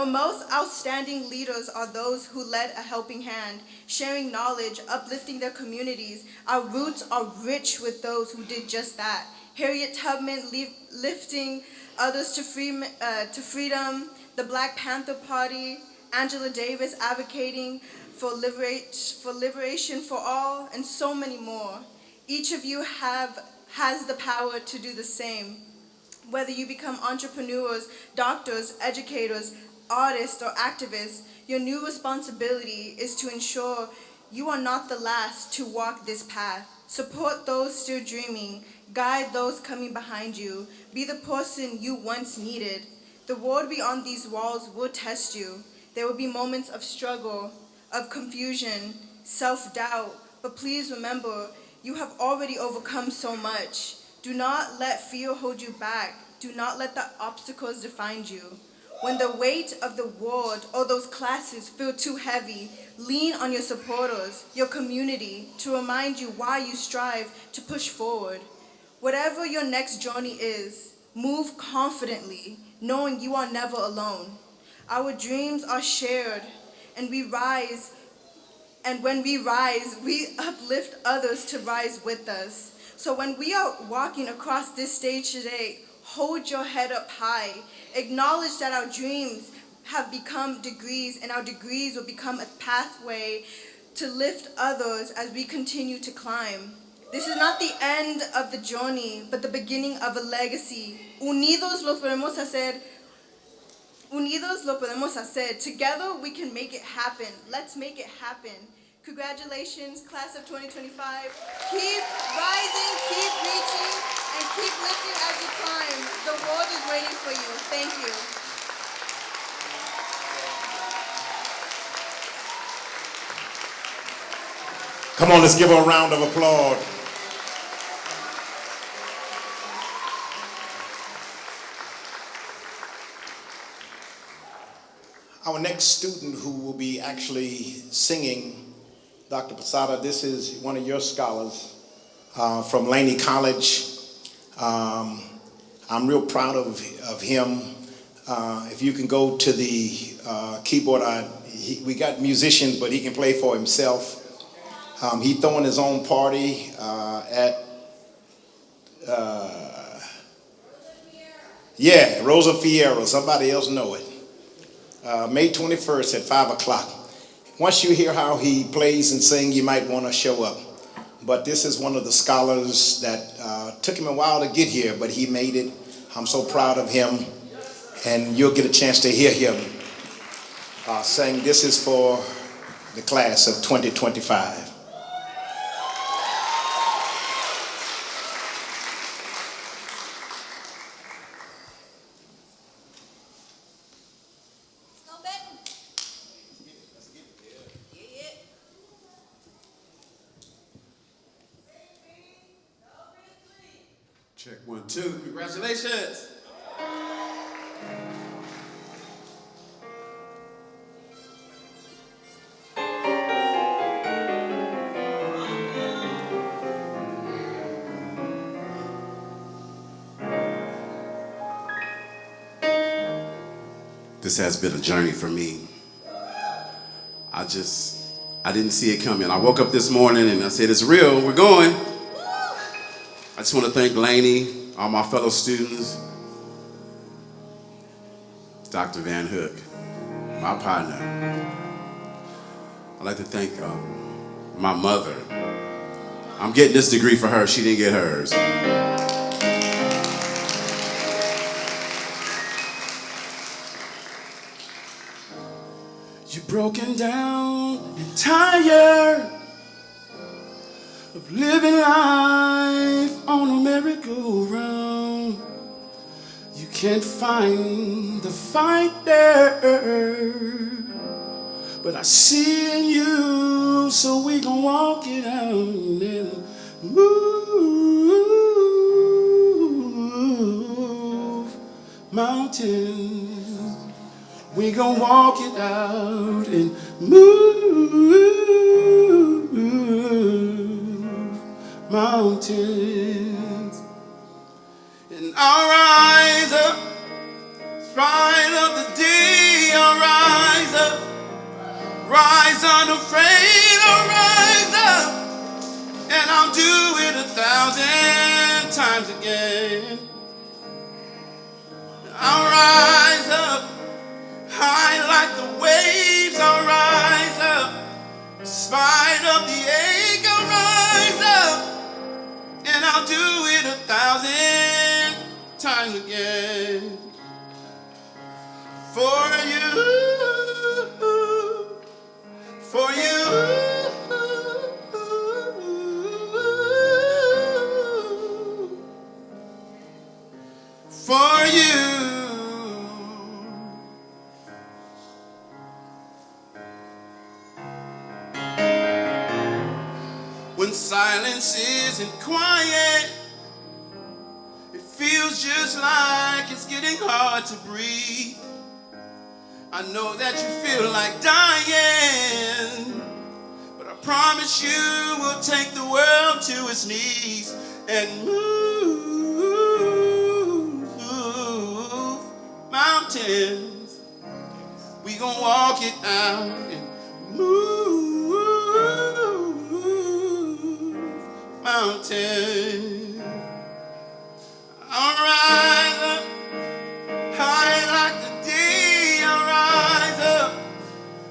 most outstanding leaders are those who led a helping hand, sharing knowledge, uplifting their communities. Our roots are rich with those who did just that. Harriet Tubman lifting others to freedom, the Black Panther Party, Angela Davis advocating for liberation for all, and so many more. Each of you has the power to do the same. Whether you become entrepreneurs, doctors, educators, artists, or activists, your new responsibility is to ensure you are not the last to walk this path. Support those still dreaming, guide those coming behind you, be the person you once needed. The world beyond these walls will test you. There will be moments of struggle, of confusion, self-doubt, but please remember, you have already overcome so much. Do not let fear hold you back. Do not let the obstacles define you. When the weight of the world or those classes feel too heavy, lean on your supporters, your community, to remind you why you strive to push forward. Whatever your next journey is, move confidently, knowing you are never alone. Our dreams are shared, and we rise. And when we rise, we uplift others to rise with us. So when we are walking across this stage today, hold your head up high. Acknowledge that our dreams have become degrees, and our degrees will become a pathway to lift others as we continue to climb. This is not the end of the journey, but the beginning of a legacy. Unidos lo podemos hacer. Unidos lo podemos hacer. Together we can make it happen. Let's make it happen. Congratulations, class of 2025. Keep rising, keep reaching, and keep lifting as you climb. The world is waiting for you. Thank you. Come on, let's give her a round of applause. Our next student who will be actually singing, Dr. Posada, this is one of your scholars from Laney College. I'm real proud of him. If you can go to the keyboard, we got musicians, but he can play for himself. He throwing his own party at Rosa Fierro. Somebody else know it. May 21st at 5 o'clock. Once you hear how he plays and sings, you might want to show up. But this is one of the scholars that took him a while to get here, but he made it. I'm so proud of him. And you'll get a chance to hear him sing. This is for the class of 2025. Check 1, 2. Congratulations. This has been a journey for me. I didn't see it coming. I woke up this morning and I said, it's real, we're going. I just want to thank Lainey, all my fellow students, Dr. Van Hook, my partner. I'd like to thank my mother. I'm getting this degree for her, she didn't get hers. You're broken down and tired of living life on a merry-go-round. You can't find the fight there, but I see in you, so we gon' walk it out and move mountains. We gon' walk it out and move mountains. And I'll rise up, spite of the day, I'll rise up, rise unafraid, I'll rise up, and I'll do it 1,000 times again. I'll rise up, high like the waves, I'll rise up, in spite of the ache, I'll rise up, and I'll do it 1,000 times again. For you, for you, for you. When silence isn't quiet, it feels just like it's getting hard to breathe. I know that you feel like dying, but I promise you we'll take the world to its knees and move mountains. We gon' walk it out and move mountains. I'll rise up, high like the day, I'll rise up,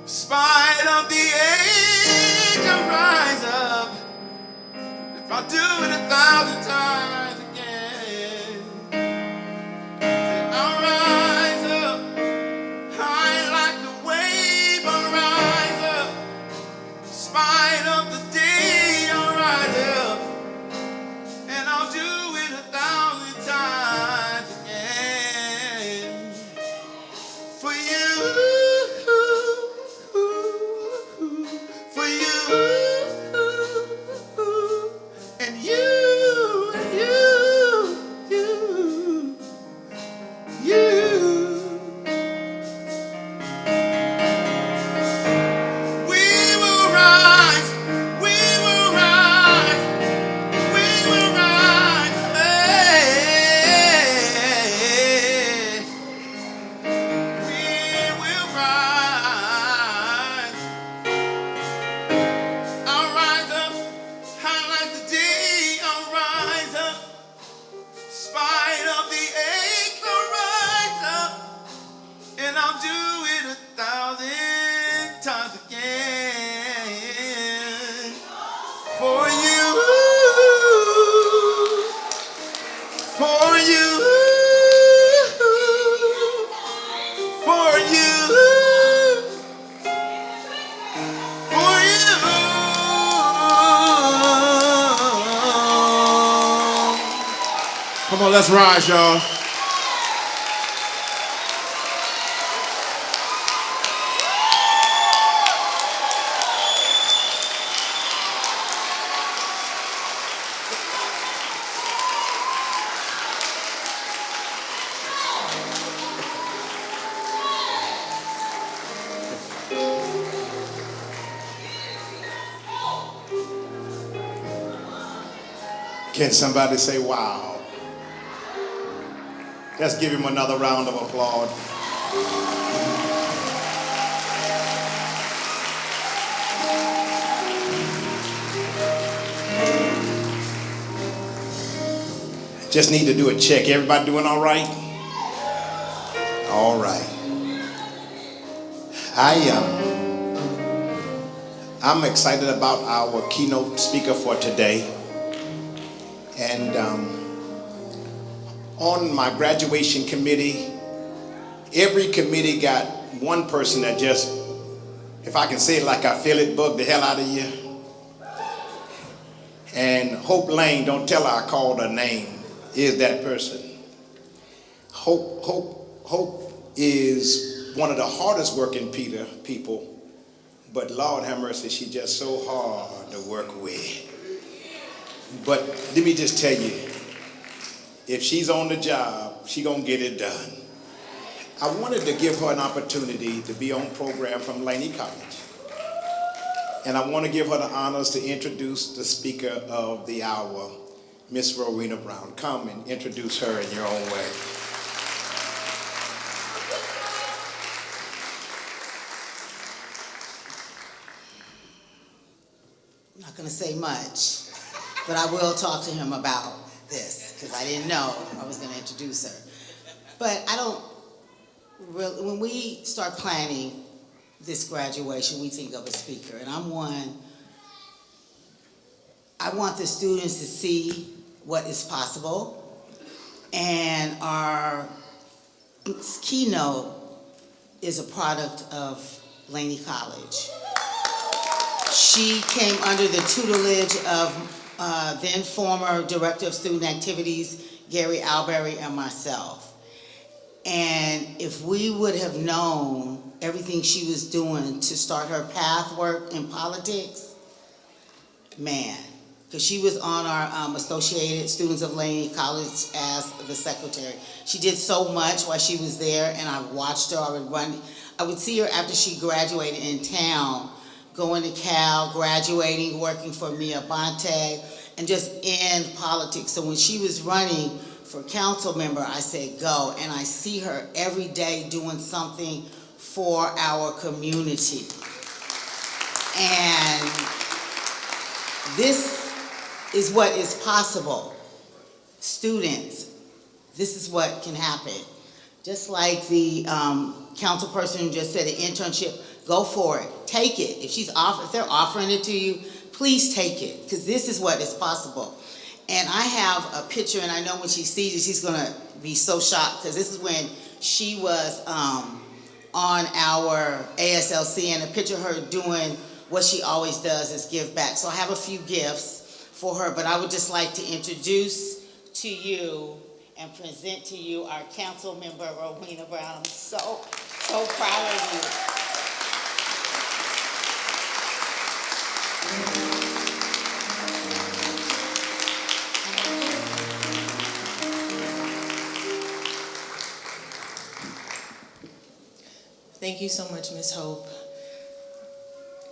in spite of the age, I'll rise up, if I do it 1,000 times again. I'll rise up, high like the wave, I'll rise up, in spite of the day, I'll rise up, and I'll do it 1,000 times again. For you, for you, and you, and you, you. We will rise, we will rise, we will rise, hey. We will rise. I'll rise up, high like the day, I'll rise up, spite of the ache, I'll rise up, and I'll do it 1,000 times again. For you, for you, for you, for you. Come on, let's rise, y'all. Can somebody say wow? Let's give him another round of applause. Just need to do a check. Everybody doing all right? All right. I'm excited about our keynote speaker for today. And on my graduation committee, every committee got one person that just, if I can say it like I feel it, bugged the hell out of you. And Hope Lane, don't tell her I called her name, is that person. Hope is one of the hardest working people, but Lord have mercy, she's just so hard to work with. But let me just tell you, if she's on the job, she's gonna get it done. I wanted to give her an opportunity to be on program from Laney College. And I want to give her the honors to introduce the speaker of the hour, Miss Rowena Brown. Come and introduce her in your own way. I'm not going to say much, but I will talk to him about this because I didn't know I was going to introduce her. But I don't really, when we start planning this graduation, we think of a speaker, and I'm one. I want the students to see what is possible, and our keynote is a product of Laney College. She came under the tutelage of then former Director of Student Activities, Gary Alberry, and myself. And if we would have known everything she was doing to start her path work in politics, man, because she was on our Associated Students of Laney College as the secretary. She did so much while she was there, and I watched her. I would see her after she graduated in town, going to Cal, graduating, working for Mia Bonte, and just in politics. So when she was running for council member, I said, go. And I see her every day doing something for our community. And this is what is possible. Students, this is what can happen. Just like the council person just said, an internship, go for it, take it. If they're offering it to you, please take it, because this is what is possible. And I have a picture, and I know when she sees it, she's gonna be so shocked, because this is when she was on our ASLC, and a picture of her doing what she always does is give back. So I have a few gifts for her, but I would just like to introduce to you and present to you our council member, Rowena Brown. I'm so proud of you. Thank you so much, Ms. Hope.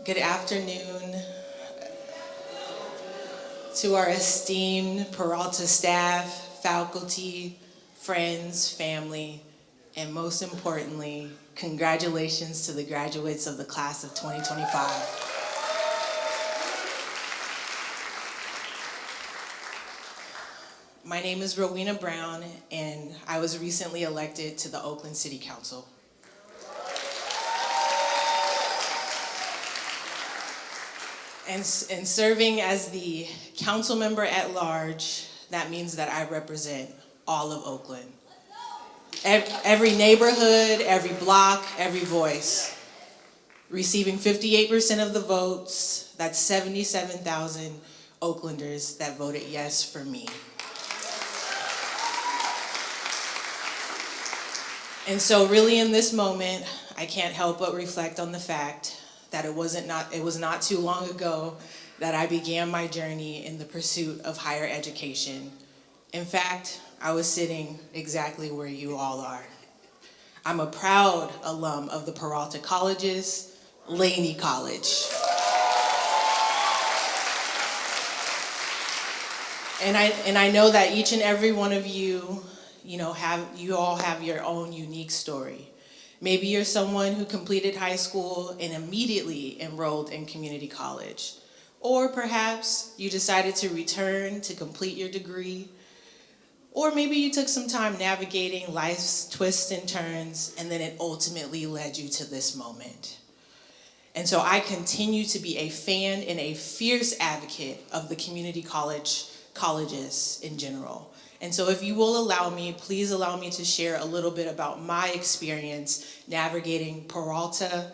Good afternoon to our esteemed Peralta staff, faculty, friends, family, and most importantly, congratulations to the graduates of the class of 2025. My name is Rowena Brown, and I was recently elected to the Oakland City Council. And serving as the council member at large, that means that I represent all of Oakland. Every neighborhood, every block, every voice. Receiving 58% of the votes, that's 77,000 Oaklanders that voted yes for me. And so really in this moment, I can't help but reflect on the fact that it was not too long ago that I began my journey in the pursuit of higher education. In fact, I was sitting exactly where you all are. I'm a proud alum of the Peralta Colleges, Laney College. And I know that each and every one of you, you all have your own unique story. Maybe you're someone who completed high school and immediately enrolled in community college. Or perhaps you decided to return to complete your degree. Or maybe you took some time navigating life's twists and turns, and then it ultimately led you to this moment. And so I continue to be a fan and a fierce advocate of the community colleges in general. And so if you will allow me, please allow me to share a little bit about my experience navigating Peralta,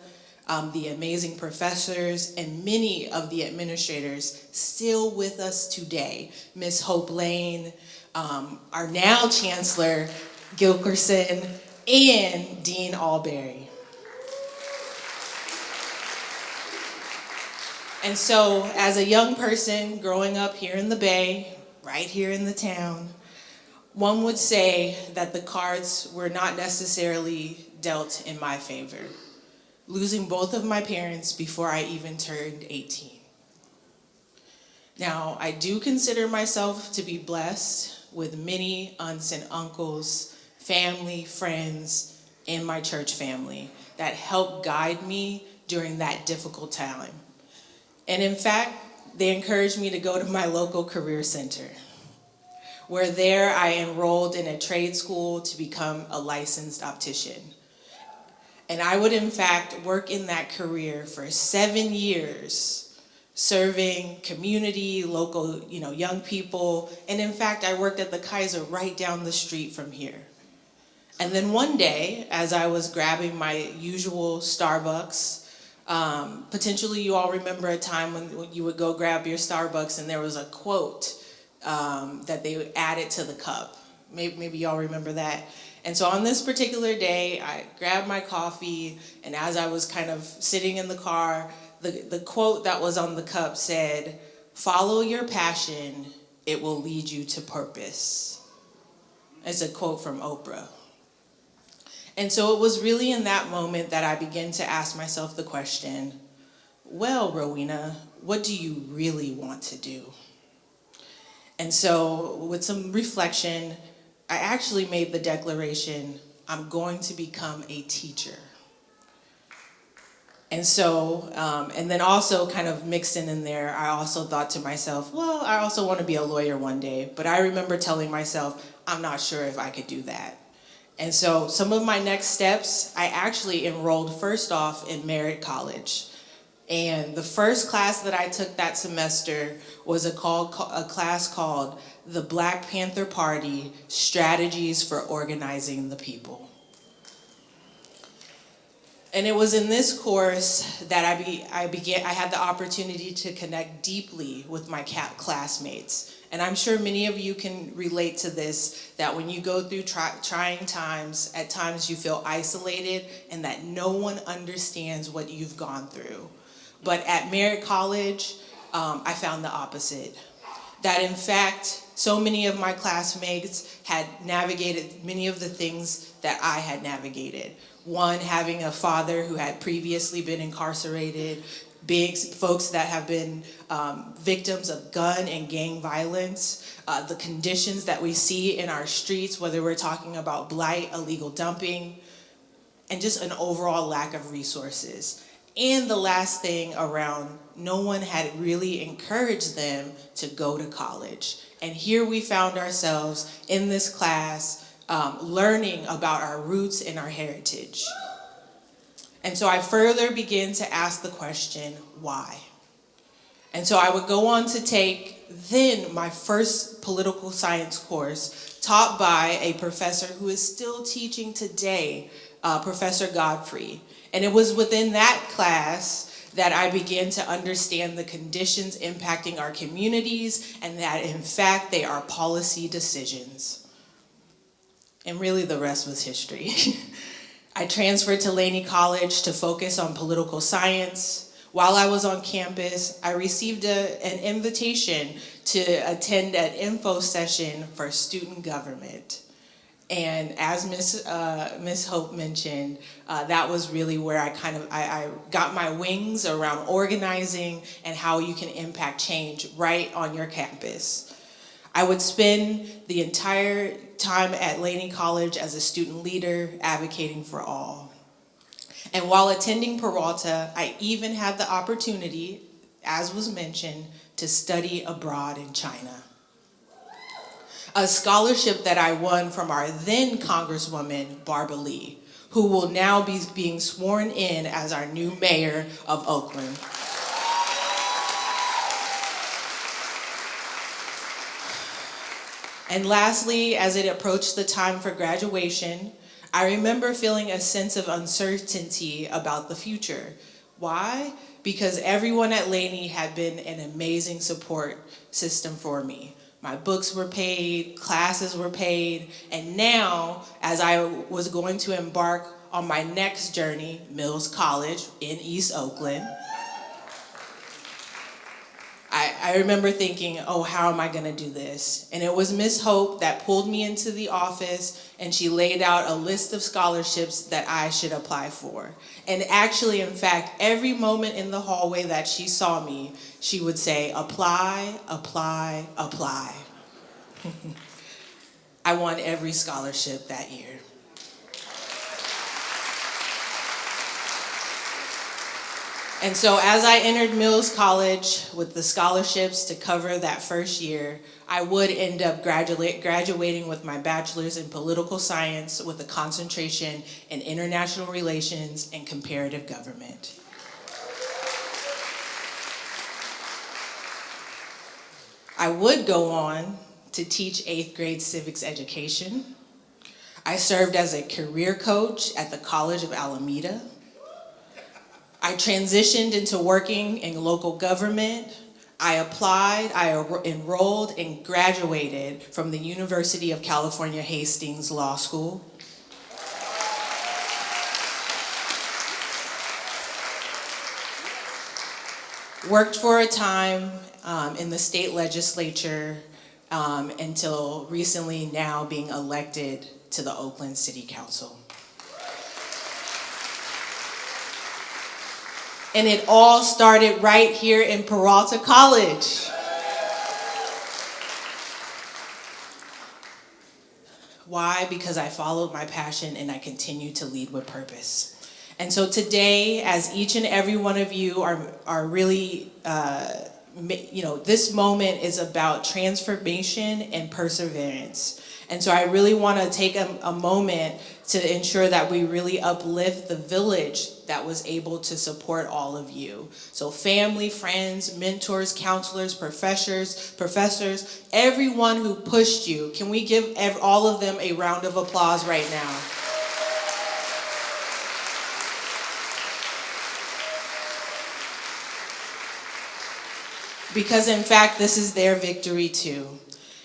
the amazing professors, and many of the administrators still with us today. Miss Hope Lane, our now Chancellor, Gilkerson, and Dean Alberry. And so, as a young person growing up here in the Bay, right here in the town, one would say that the cards were not necessarily dealt in my favor, losing both of my parents before I even turned 18. Now, I do consider myself to be blessed with many aunts and uncles, family, friends, and my church family that helped guide me during that difficult time. And in fact, they encouraged me to go to my local career center, where there I enrolled in a trade school to become a licensed optician. And I would in fact work in that career for 7 years, serving community, local, young people. And in fact, I worked at the Kaiser right down the street from here. And then one day, as I was grabbing my usual Starbucks, potentially you all remember a time when you would go grab your Starbucks and there was a quote that they added to the cup. Maybe y'all remember that. And so on this particular day, I grabbed my coffee, and as I was kind of sitting in the car, the quote that was on the cup said, "Follow your passion, it will lead you to purpose." It's a quote from Oprah. And so it was really in that moment that I began to ask myself the question, well, Rowena, what do you really want to do? And so with some reflection, I actually made the declaration, I'm going to become a teacher. And so, and then also kind of mixed in there, I also thought to myself, well, I also want to be a lawyer one day. But I remember telling myself, I'm not sure if I could do that. And so some of my next steps, I actually enrolled first off in Merritt College. And the first class that I took that semester was a class called The Black Panther Party, Strategies for Organizing the People. And it was in this course that I had the opportunity to connect deeply with my classmates. And I'm sure many of you can relate to this, that when you go through trying times, at times you feel isolated and that no one understands what you've gone through. But at Merritt College, I found the opposite. That in fact, so many of my classmates had navigated many of the things that I had navigated. One, having a father who had previously been incarcerated, folks that have been victims of gun and gang violence, the conditions that we see in our streets, whether we're talking about blight, illegal dumping, and just an overall lack of resources. And the last thing around, no one had really encouraged them to go to college. And here we found ourselves in this class learning about our roots and our heritage. And so I further began to ask the question, why? And so I would go on to take then my first political science course taught by a professor who is still teaching today, Professor Godfrey. And it was within that class that I began to understand the conditions impacting our communities and that in fact they are policy decisions. And really the rest was history. I transferred to Laney College to focus on political science. While I was on campus, I received an invitation to attend an info session for student government. And as Miss Hope mentioned, that was really where I got my wings around organizing and how you can impact change right on your campus. I would spend the entire time at Laney College as a student leader advocating for all. And while attending Peralta, I even had the opportunity, as was mentioned, to study abroad in China. a scholarship that I won from our then Congresswoman, Barbara Lee, who will now be being sworn in as our new mayor of Oakland. And lastly, as it approached the time for graduation, I remember feeling a sense of uncertainty about the future. Why? Because everyone at Laney had been an amazing support system for me. My books were paid, classes were paid, and now, as I was going to embark on my next journey, Mills College in East Oakland, I remember thinking, oh, how am I gonna do this? And it was Miss Hope that pulled me into the office, and she laid out a list of scholarships that I should apply for. And actually, in fact, every moment in the hallway that she saw me, she would say, apply, apply, apply. I won every scholarship that year. And so as I entered Mills College with the scholarships to cover that first year, I would end up graduating with my bachelor's in political science with a concentration in international relations and comparative government. I would go on to teach 8th grade civics education. I served as a career coach at the College of Alameda. I transitioned into working in local government. I applied, I enrolled, and graduated from the University of California, Hastings Law School. Worked for a time in the state legislature until recently now being elected to the Oakland City Council. And it all started right here in Peralta College. Why? Because I followed my passion and I continue to lead with purpose. And so today, as each and every one of you are really, this moment is about transformation and perseverance. And so I really want to take a moment to ensure that we really uplift the village that was able to support all of you. So family, friends, mentors, counselors, professors, everyone who pushed you. Can we give all of them a round of applause right now? Because in fact, this is their victory too.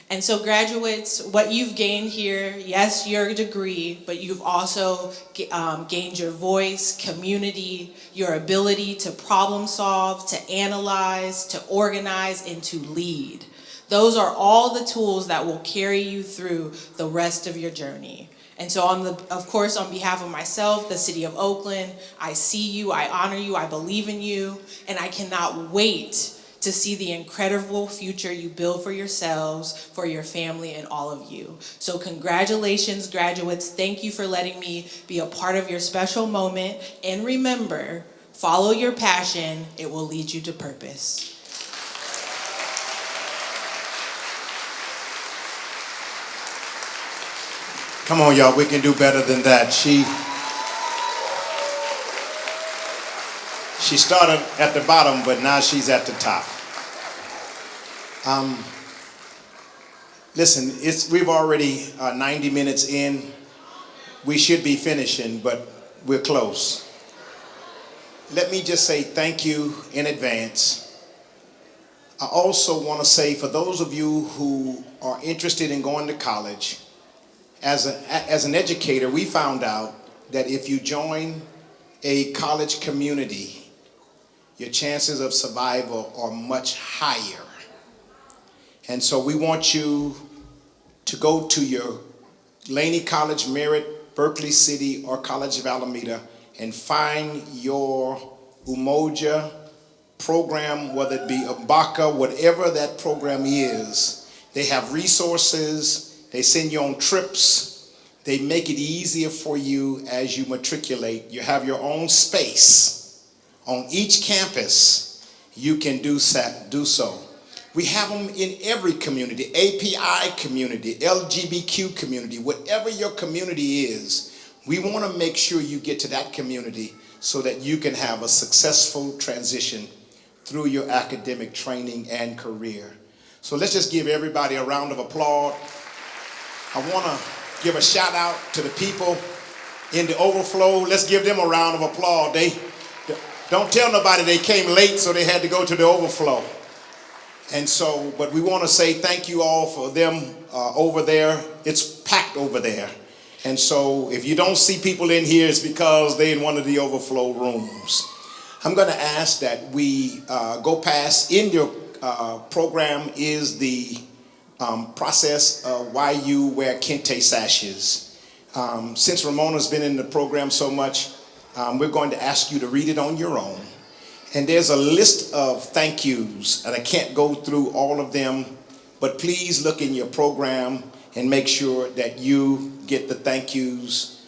And so graduates, what you've gained here, yes, your degree, but you've also gained your voice, community, your ability to problem solve, to analyze, to organize, and to lead. Those are all the tools that will carry you through the rest of your journey. And so of course, on behalf of myself, the city of Oakland, I see you, I honor you, I believe in you, and I cannot wait to see the incredible future you build for yourselves, for your family, and all of you. So congratulations, graduates. Thank you for letting me be a part of your special moment. And remember, follow your passion. It will lead you to purpose. Come on, y'all. We can do better than that. She started at the bottom, but now she's at the top. Listen, we've already 90 minutes in. We should be finishing, but we're close. Let me just say thank you in advance. I also want to say for those of you who are interested in going to college, as an educator, we found out that if you join a college community, your chances of survival are much higher. And so we want you to go to your Laney College, Merritt, Berkeley City, or College of Alameda and find your Umoja program, whether it be Mbaka, whatever that program is. They have resources, they send you on trips, they make it easier for you as you matriculate. You have your own space. On each campus, you can do so. We have them in every community, API community, LGBTQ community, whatever your community is, we want to make sure you get to that community so that you can have a successful transition through your academic training and career. So let's just give everybody a round of applause. I want to give a shout out to the people in the overflow. Let's give them a round of applause. Don't tell nobody they came late so they had to go to the overflow. And so, but we want to say thank you all for them over there. It's packed over there. And so if you don't see people in here, it's because they're in one of the overflow rooms. I'm going to ask that we go past. In your program is the process of why you wear kente sashes. Since Ramona's been in the program so much, we're going to ask you to read it on your own. And there's a list of thank yous, and I can't go through all of them, but please look in your program and make sure that you get the thank yous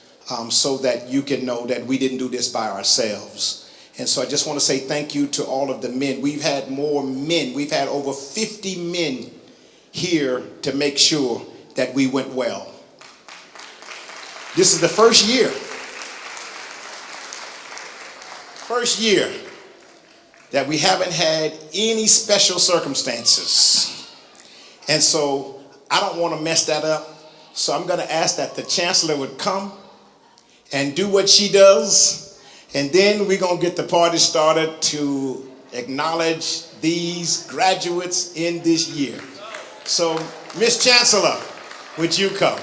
so that you can know that we didn't do this by ourselves. And so I just want to say thank you to all of the men. We've had more men. We've had over 50 men here to make sure that we went well. This is the first year. First year that we haven't had any special circumstances. And so I don't want to mess that up. So I'm going to ask that the Chancellor would come and do what she does. And then we're going to get the party started to acknowledge these graduates in this year. So, Miss Chancellor, would you come?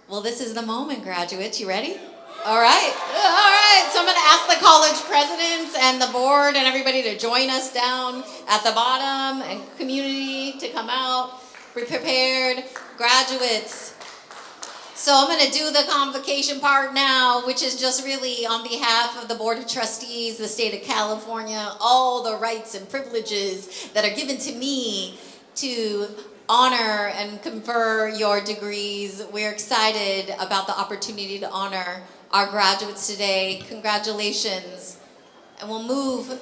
Well, this is the moment, graduates. You ready? All right. All right. So I'm going to ask the college presidents and the board and everybody to join us down at the bottom, and community to come out. Be prepared. Graduates. So I'm going to do the convocation part now, which is just really on behalf of the Board of Trustees, the state of California, all the rights and privileges that are given to me to honor and confer your degrees. We're excited about the opportunity to honor our graduates today. Congratulations. And we'll move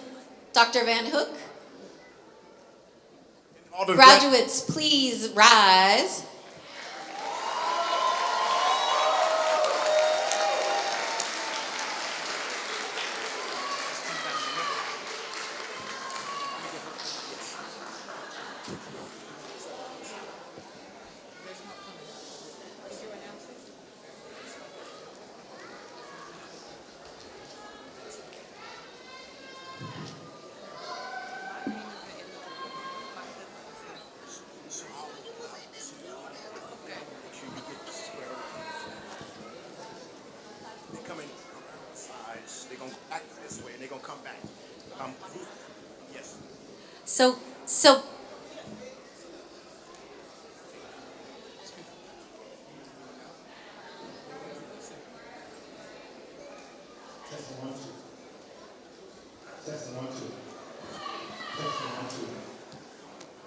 Dr. Van Hook. Graduates, please rise. So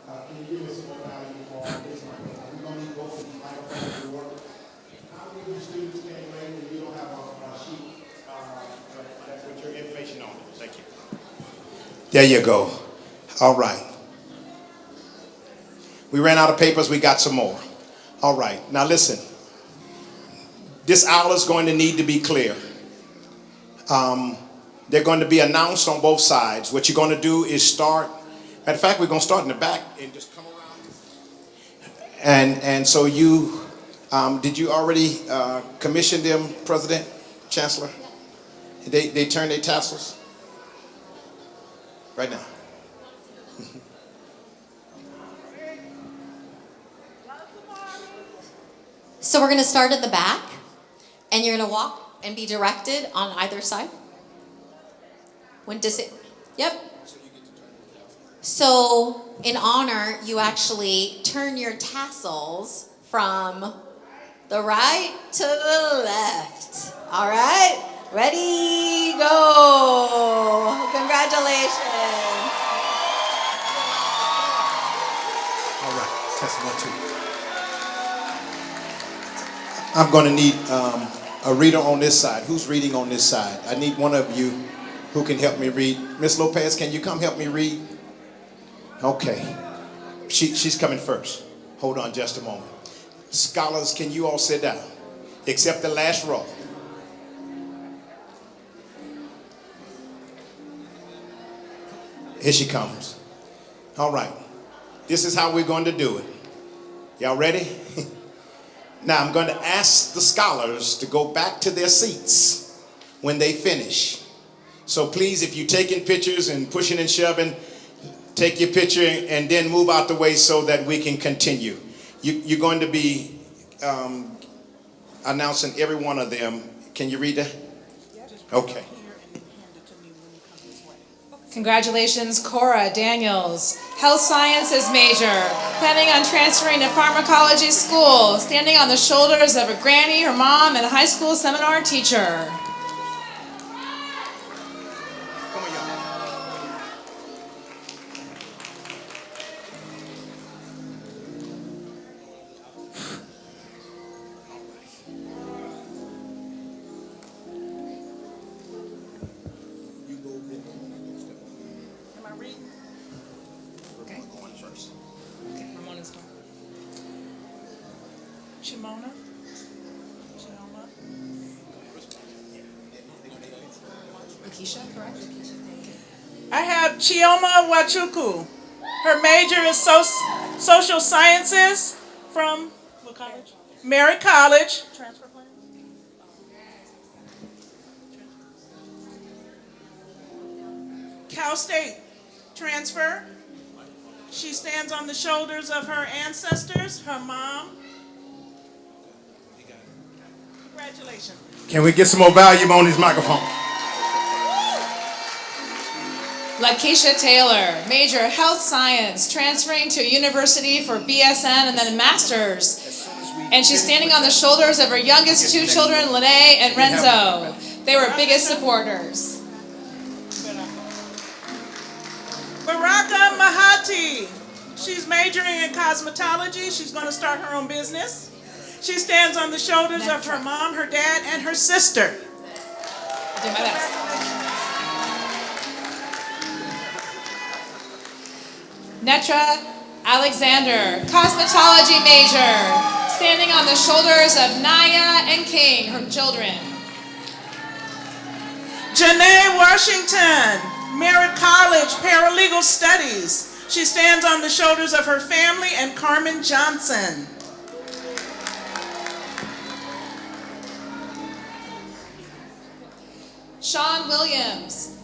can you give us some value for this? We're going to need both of these microphones to work. How many of you students came late and you don't have a sheet that's with your information on it? Thank you. There you go. All right. We ran out of papers. We got some more. All right. Now listen. This aisle is going to need to be clear. They're going to be announced on both sides. What you're going to do is start. Matter of fact, we're going to start in the back and just come around. And so you, did you already commission them, President, Chancellor? They turn their tassels? Right now. So we're going to start at the back, and you're going to walk and be directed on either side. When does it? Yep. So in honor, you actually turn your tassels from the right to the left. All right? Ready, go. Congratulations. All right. Test 1, 2. I'm going to need a reader on this side. Who's reading on this side? I need one of you who can help me read. Miss Lopez, can you come help me read? Okay. She's coming first. Hold on just a moment. Scholars, can you all sit down? Except the last row. Here she comes. All right. This is how we're going to do it. Y'all ready? Now I'm going to ask the scholars to go back to their seats when they finish. So please, if you're taking pictures and pushing and shoving, take your picture and then move out the way so that we can continue. You're going to be announcing every one of them. Can you read that? Okay. Congratulations, Cora Daniels, health sciences major, planning on transferring to pharmacology school, standing on the shoulders of her granny, her mom, and a high school seminar teacher. I have Chioma Wachuku. Her major is social sciences from what college? Merritt College. Transfer plan? Cal State transfer. She stands on the shoulders of her ancestors, her mom. Congratulations. Can we get some more volume on this microphone? Lakeisha Taylor, major health science, transferring to a university for BSN and then a master's. And she's standing on the shoulders of her youngest two children, Lene and Renzo. They were biggest supporters. Baraka Mahati. She's majoring in cosmetology. She's going to start her own business. She stands on the shoulders of her mom, her dad, and her sister. I'll do my best. Netra Alexander, cosmetology major, standing on the shoulders of Naya and King, her children. Janae Washington, Merritt College, paralegal studies. She stands on the shoulders of her family and Carmen Johnson. Sean Williams,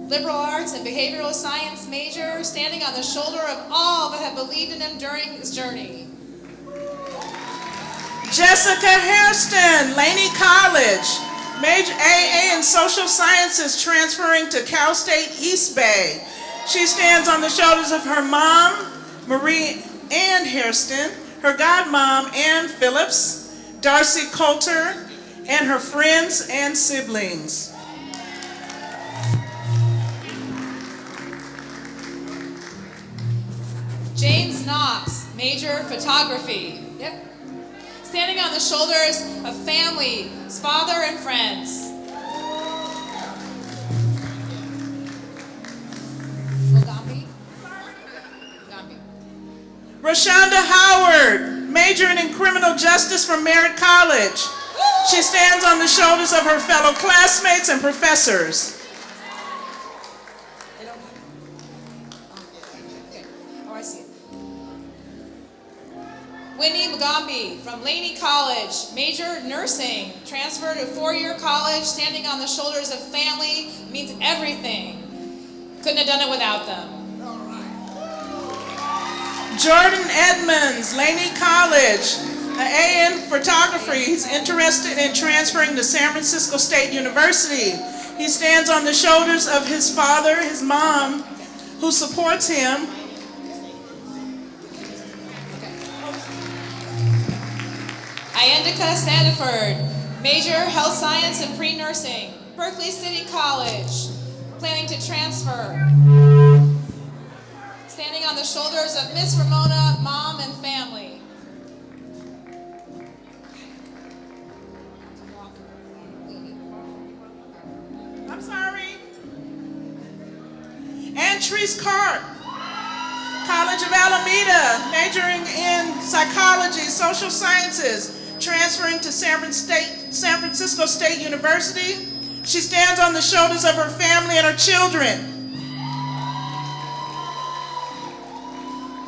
liberal arts and behavioral science major, standing on the shoulder of all that have believed in him during his journey. Jessica Hairston, Laney College, major AA in social sciences, transferring to Cal State East Bay. She stands on the shoulders of her mom, Marie Ann Hairston, her godmom, Ann Phillips, Darcy Coulter, and her friends and siblings. James Knox, major photography. Yep. Standing on the shoulders of family, his father and friends. Rashonda Howard, majoring in criminal justice from Merritt College. She stands on the shoulders of her fellow classmates and professors. Winnie Mugambi from Laney College, major nursing, transfer to four-year college, standing on the shoulders of family, means everything. Couldn't have done it without them. Jordan Edmonds, Laney College, an A in photography. He's interested in transferring to San Francisco State University. He stands on the shoulders of his father, his mom, who supports him. Ayendika Sandiford, major health science and pre-nursing, Berkeley City College, planning to transfer. Standing on the shoulders of Miss Ramona, mom and family. I'm sorry. Antrice Cart, College of Alameda, majoring in psychology, social sciences, transferring to San Francisco State University. She stands on the shoulders of her family and her children.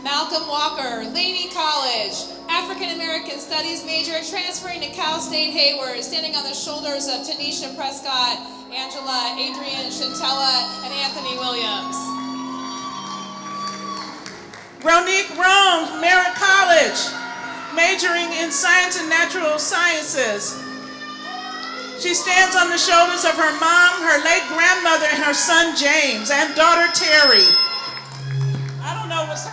Malcolm Walker, Laney College, African American Studies major, transferring to Cal State Hayward, standing on the shoulders of Tanisha Prescott, Angela, Adrian, Chantella, and Anthony Williams. Ronique Rome from Merritt College, majoring in science and natural sciences. She stands on the shoulders of her mom, her late grandmother, and her son James, and daughter Terry. I don't know what's...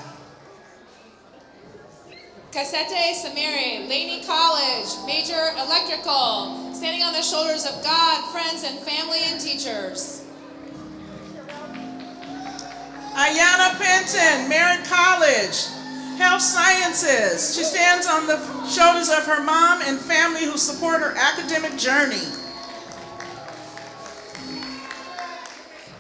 Cassette Samiri, Laney College, major electrical, standing on the shoulders of God, friends, and family and teachers. Ayana Penton, Merritt College, Health Sciences. She stands on the shoulders of her mom and family who support her academic journey.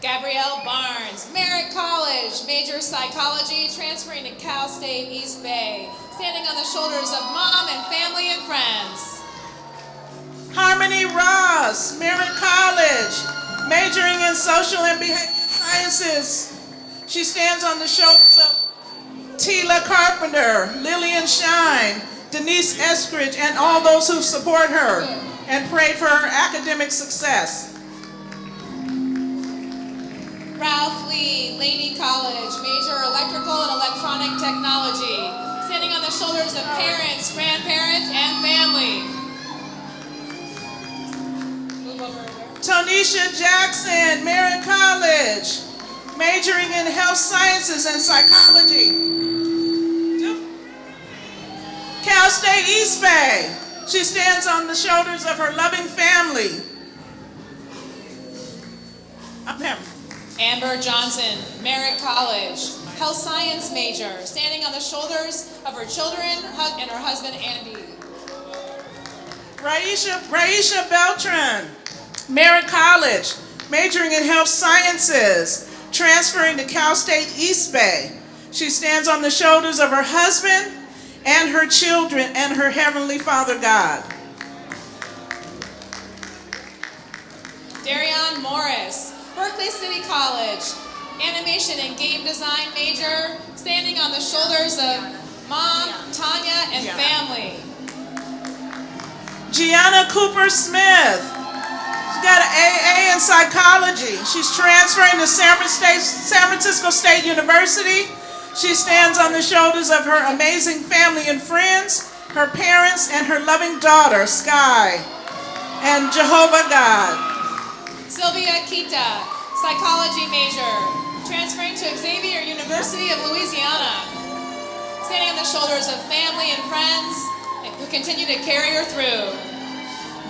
Gabrielle Barnes, Merritt College, major psychology, transferring to Cal State East Bay, standing on the shoulders of mom and family and friends. Harmony Ross, Merritt College, majoring in social and behavioral sciences. She stands on the shoulders of Tila Carpenter, Lillian Shine, Denise Eskridge, and all those who support her and pray for her academic success. Ralph Lee, Laney College, major electrical and electronic technology, standing on the shoulders of parents, grandparents, and family. Move over there. Tonisha Jackson, Merritt College, majoring in health sciences and psychology. Cal State East Bay. She stands on the shoulders of her loving family. I'm having. Amber Johnson, Merritt College, health science major, standing on the shoulders of her children and her husband Andy. Raisha Beltran, Merritt College, majoring in health sciences, transferring to Cal State East Bay. She stands on the shoulders of her husband and her children and her Heavenly Father God. Darion Morris, Berkeley City College, animation and game design major, standing on the shoulders of mom, Tanya, and family. Gianna Cooper Smith, she's got an AA in psychology. She's transferring to San Francisco State University. She stands on the shoulders of her amazing family and friends, her parents, and her loving daughter, Sky, and Jehovah God. Sylvia Kita, psychology major, transferring to Xavier University of Louisiana, standing on the shoulders of family and friends who continue to carry her through.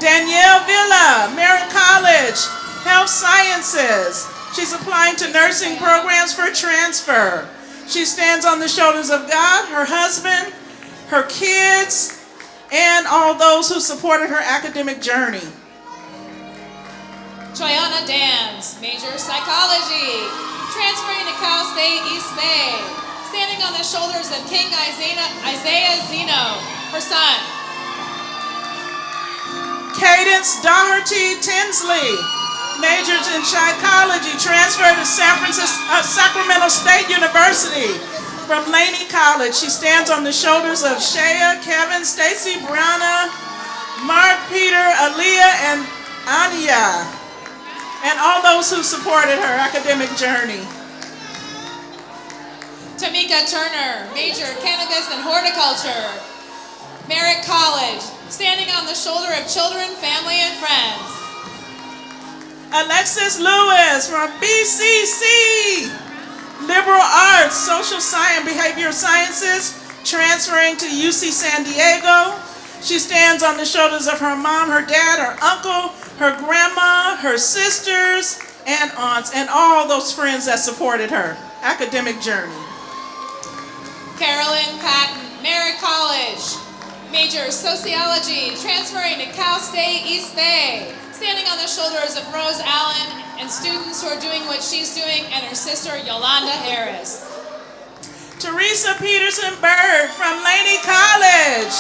Danielle Villa, Merritt College, health sciences. She's applying to nursing programs for transfer. She stands on the shoulders of God, her husband, her kids, and all those who supported her academic journey. Joyanna Dans, major psychology, transferring to Cal State East Bay, standing on the shoulders of King Isaiah Zeno, her son. Cadence Doherty Tinsley, majors in psychology, transferred to Sacramento State University from Laney College. She stands on the shoulders of Shea, Kevin, Stacy, Brianna, Mark, Peter, Aaliyah, and Anya, and all those who supported her academic journey. Tamika Turner, major cannabis and horticulture, Merritt College, standing on the shoulder of children, family, and friends. Alexis Lewis from BCC, liberal arts, social science, behavioral sciences, transferring to UC San Diego. She stands on the shoulders of her mom, her dad, her uncle, her grandma, her sisters, and aunts, and all those friends that supported her academic journey. Carolyn Patton, Merritt College, major sociology, transferring to Cal State East Bay, Standing on the shoulders of Rose Allen and students who are doing what she's doing, and her sister Yolanda Harris. Teresa Peterson Bird from Laney College.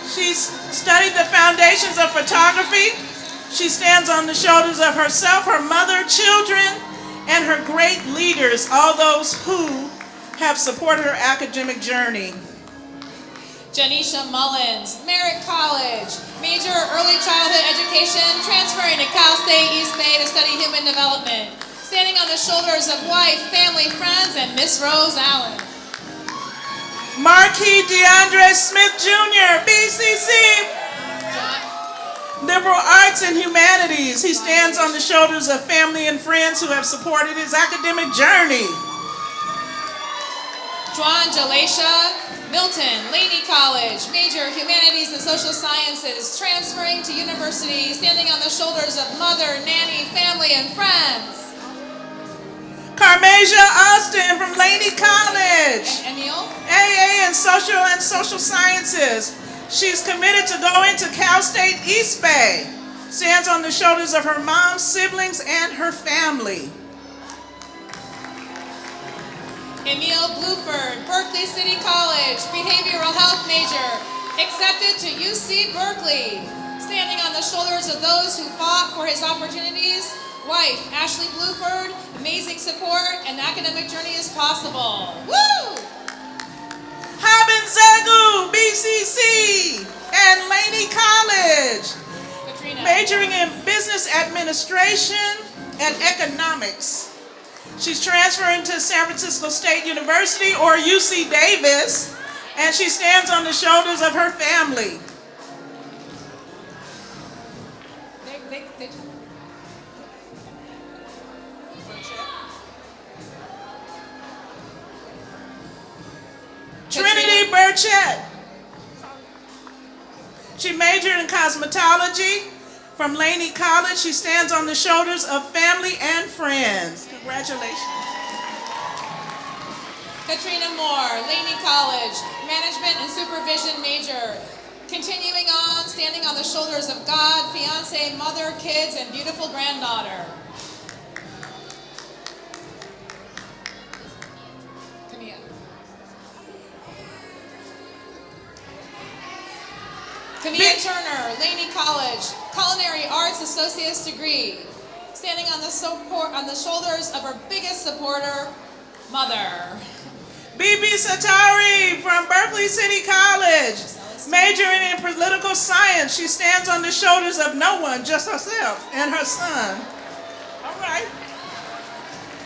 She's studied the foundations of photography. She stands on the shoulders of herself, her mother, children, and her great leaders, all those who have supported her academic journey. Janisha Mullins, Merritt College, major early childhood education, transferring to Cal State East Bay to study human development. Standing on the shoulders of wife, family, friends, and Miss Rose Allen. Marquis DeAndre Smith Jr., BCC, liberal arts and humanities. He stands on the shoulders of family and friends who have supported his academic journey. Juan Jalacia, Milton, Laney College, major humanities and social sciences, transferring to university, standing on the shoulders of mother, nanny, family, and friends. Carmesia Austin from Laney College. Emil? AA and social sciences. She's committed to going to Cal State East Bay. Stands on the shoulders of her mom, siblings, and her family. Emil Bluford, Berkeley City College, behavioral health major, accepted to UC Berkeley. Standing on the shoulders of those who fought for his opportunities, wife, Ashley Bluford, amazing support, and academic journey is possible. Woo! Haben Zegu, BCC, and Laney College. Katrina. Majoring in business administration and economics. She's transferring to San Francisco State University or UC Davis, and she stands on the shoulders of her family. Trinity Burchett. She majored in cosmetology from Laney College. She stands on the shoulders of family and friends. Congratulations. Katrina Moore, Laney College, management and supervision major. Continuing on, standing on the shoulders of God, fiance, mother, kids, and beautiful granddaughter. Camilla. Camilla Turner, Laney College, culinary arts associate's degree. Standing on the shoulders of her biggest supporter, mother. Bibi Satari from Berkeley City College, majoring in political science. She stands on the shoulders of no one, just herself and her son. All right.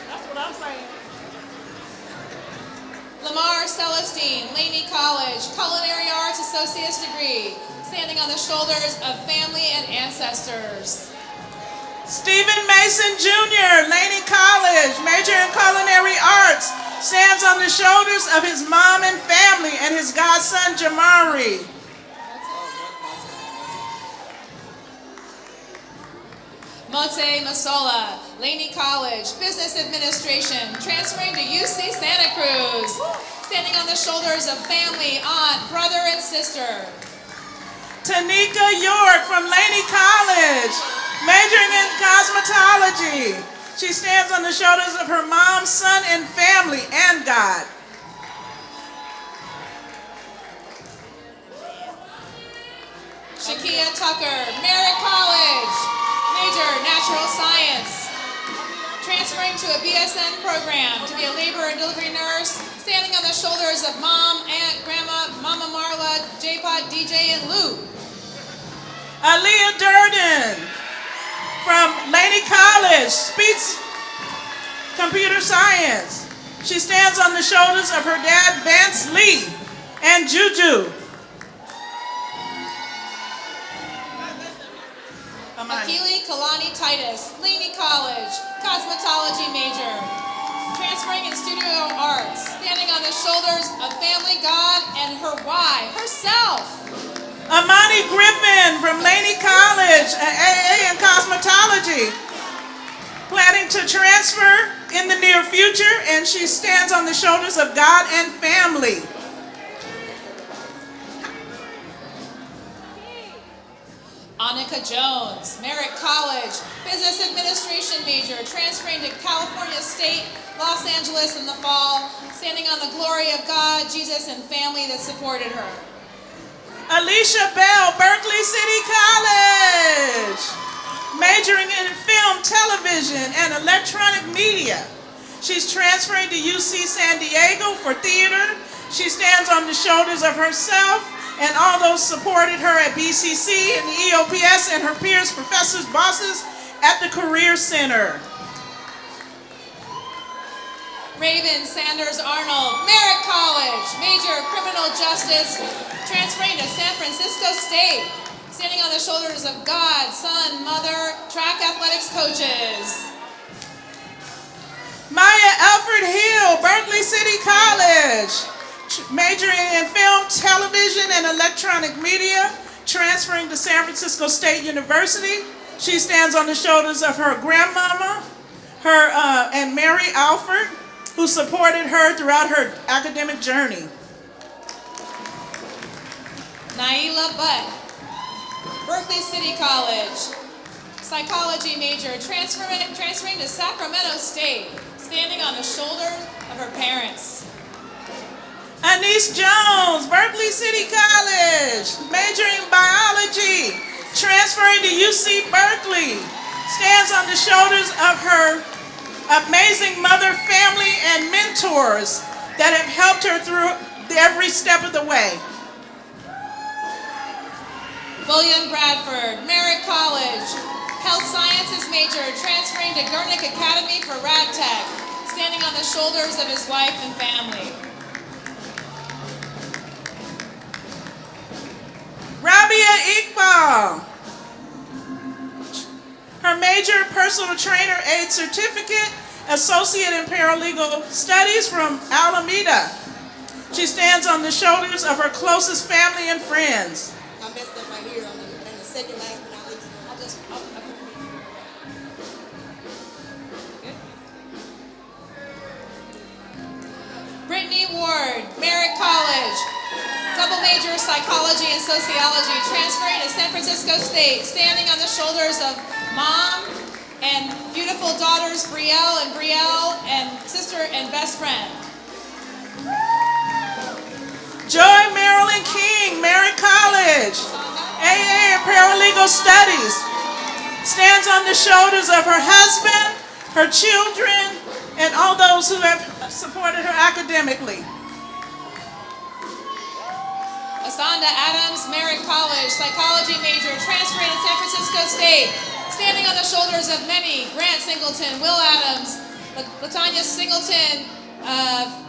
That's what I'm saying. Lamar Celestine, Laney College, culinary arts associate's degree. Standing on the shoulders of family and ancestors. Stephen Mason Jr., Laney College, major in culinary arts, stands on the shoulders of his mom and family and his godson Jamari. Mote Masola, Laney College, business administration, transferring to UC Santa Cruz. Standing on the shoulders of family, aunt, brother, and sister. Tanika York from Laney College, majoring in cosmetology. She stands on the shoulders of her mom, son, and family, and God. Shakia Tucker, Merritt College, major natural science. Transferring to a BSN program to be a labor and delivery nurse. Standing on the shoulders of mom, aunt, grandma, Mama Marla, J-Pod, DJ, and Lou. Aaliyah Durden from Laney College, speaks computer science. She stands on the shoulders of her dad, Vance Lee, and Juju. Akili Kalani Titus, Laney College, cosmetology major. Transferring in studio arts. Standing on the shoulders of family, God, and her why, herself. Amani Griffin from Laney College, an AA in cosmetology, planning to transfer in the near future, and she stands on the shoulders of God and family. Monica Jones, Merritt College, business administration major, transferring to California State, Los Angeles in the fall, standing on the glory of God, Jesus, and family that supported her. Alicia Bell, Berkeley City College, majoring in film, television, and electronic media. She's transferring to UC San Diego for theater. She stands on the shoulders of herself and all those supported her at BCC and the EOPS and her peers, professors, bosses at the Career Center. Raven Sanders Arnold, Merritt College, major criminal justice, transferring to San Francisco State, standing on the shoulders of God, Son, Mother, track athletics coaches. Maya Alfred Hill, Berkeley City College, majoring in film, television, and electronic media, transferring to San Francisco State University. She stands on the shoulders of her grandmama, and Mary Alford, who supported her throughout her academic journey. Naila Butt, Berkeley City College, psychology major, transferring to Sacramento State, standing on the shoulder of her parents. Anise Jones, Berkeley City College, majoring in biology, transferring to UC Berkeley, stands on the shoulders of her amazing mother, family, and mentors that have helped her through every step of the way. William Bradford, Merritt College, health sciences major, transferring to Gurnick Academy for Rad Tech, standing on the shoulders of his wife and family. Rabia Iqbal, her major personal trainer aide certificate, associate in paralegal studies from Alameda. She stands on the shoulders of her closest family and friends. I messed up right here on the second last but not least. Brittany Ward, Merritt College, double major psychology and sociology, transferring to San Francisco State, standing on the shoulders of mom and beautiful daughters Brielle, and sister and best friend. Joy Marilyn King, Merritt College, AA and Paralegal Studies, stands on the shoulders of her husband, her children, and all those who have supported her academically. Asanda Adams, Merritt College, psychology major, transferring to San Francisco State, standing on the shoulders of many, Grant Singleton, Will Adams, Latanya Singleton,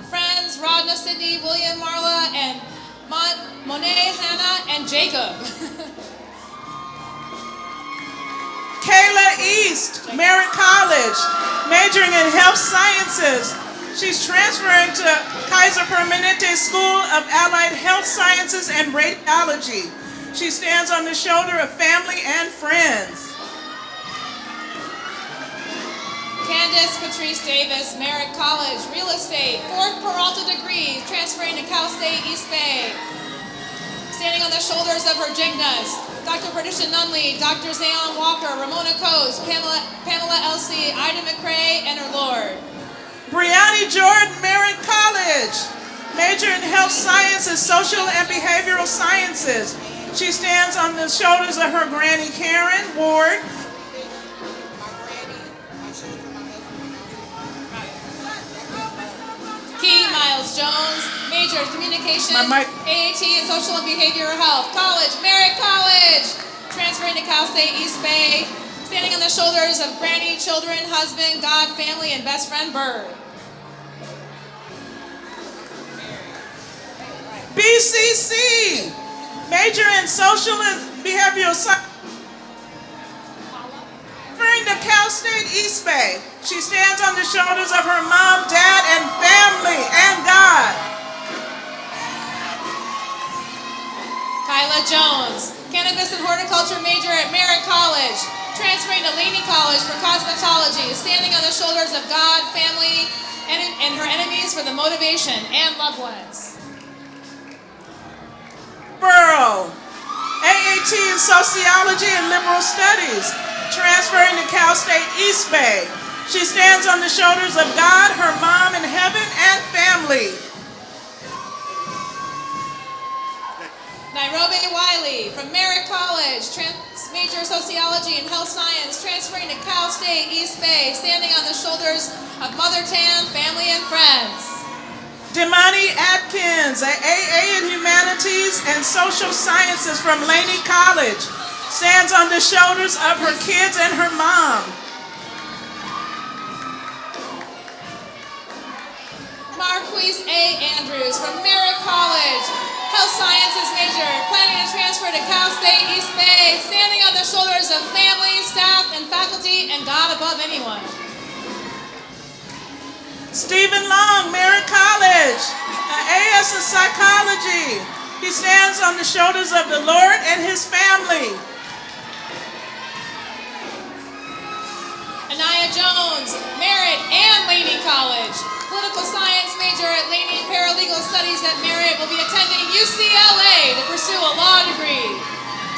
friends, Rodna Sidney, William Marla, and Monet, Hannah, and Jacob. Kayla East, Merritt College, majoring in health sciences. She's transferring to Kaiser Permanente School of Allied Health Sciences and Radiology. She stands on the shoulder of family and friends. Candace Patrice Davis, Merritt College, real estate, 4th Peralta degree, transferring to Cal State East Bay. Standing on the shoulders of her Jignas, Dr. Patricia Nunley, Dr. Zayon Walker, Ramona Coase, Pamela Elsie, Ida McCrae, and her Lord. Brianni Jordan, Merritt College, major in health sciences, social and behavioral sciences. She stands on the shoulders of her granny Karen Ward. Key Miles Jones, major in communication, AAT and social and behavioral health. College, Merritt College, transferring to Cal State East Bay, standing on the shoulders of granny, children, husband, God, family, and best friend Bird. BCC, major in social and behavioral science. Transferring to Cal State East Bay. She stands on the shoulders of her mom, dad, and family, and God. Kyla Jones, cannabis and horticulture major at Merritt College, transferring to Laney College for cosmetology, standing on the shoulders of God, family, and her enemies for the motivation and loved ones. Burrow, AAT in Sociology and Liberal Studies, transferring to Cal State East Bay. She stands on the shoulders of God, her mom in heaven, and family. Nairobi Wiley from Merritt College, major sociology and health science, transferring to Cal State East Bay, standing on the shoulders of Mother Tan, family, and friends. Demani Atkins, an AA in Humanities and Social Sciences from Laney College, stands on the shoulders of her kids and her mom. Marquise A. Andrews from Merritt College, health sciences major, planning to transfer to Cal State East Bay, standing on the shoulders of family, staff, and faculty, and God above anyone. Stephen Long, Merritt College, an AS in Psychology. He stands on the shoulders of the Lord and his family. Anaya Jones, Merritt and Laney College, political science major at Laney and Paralegal Studies at Merritt, will be attending UCLA to pursue a law degree.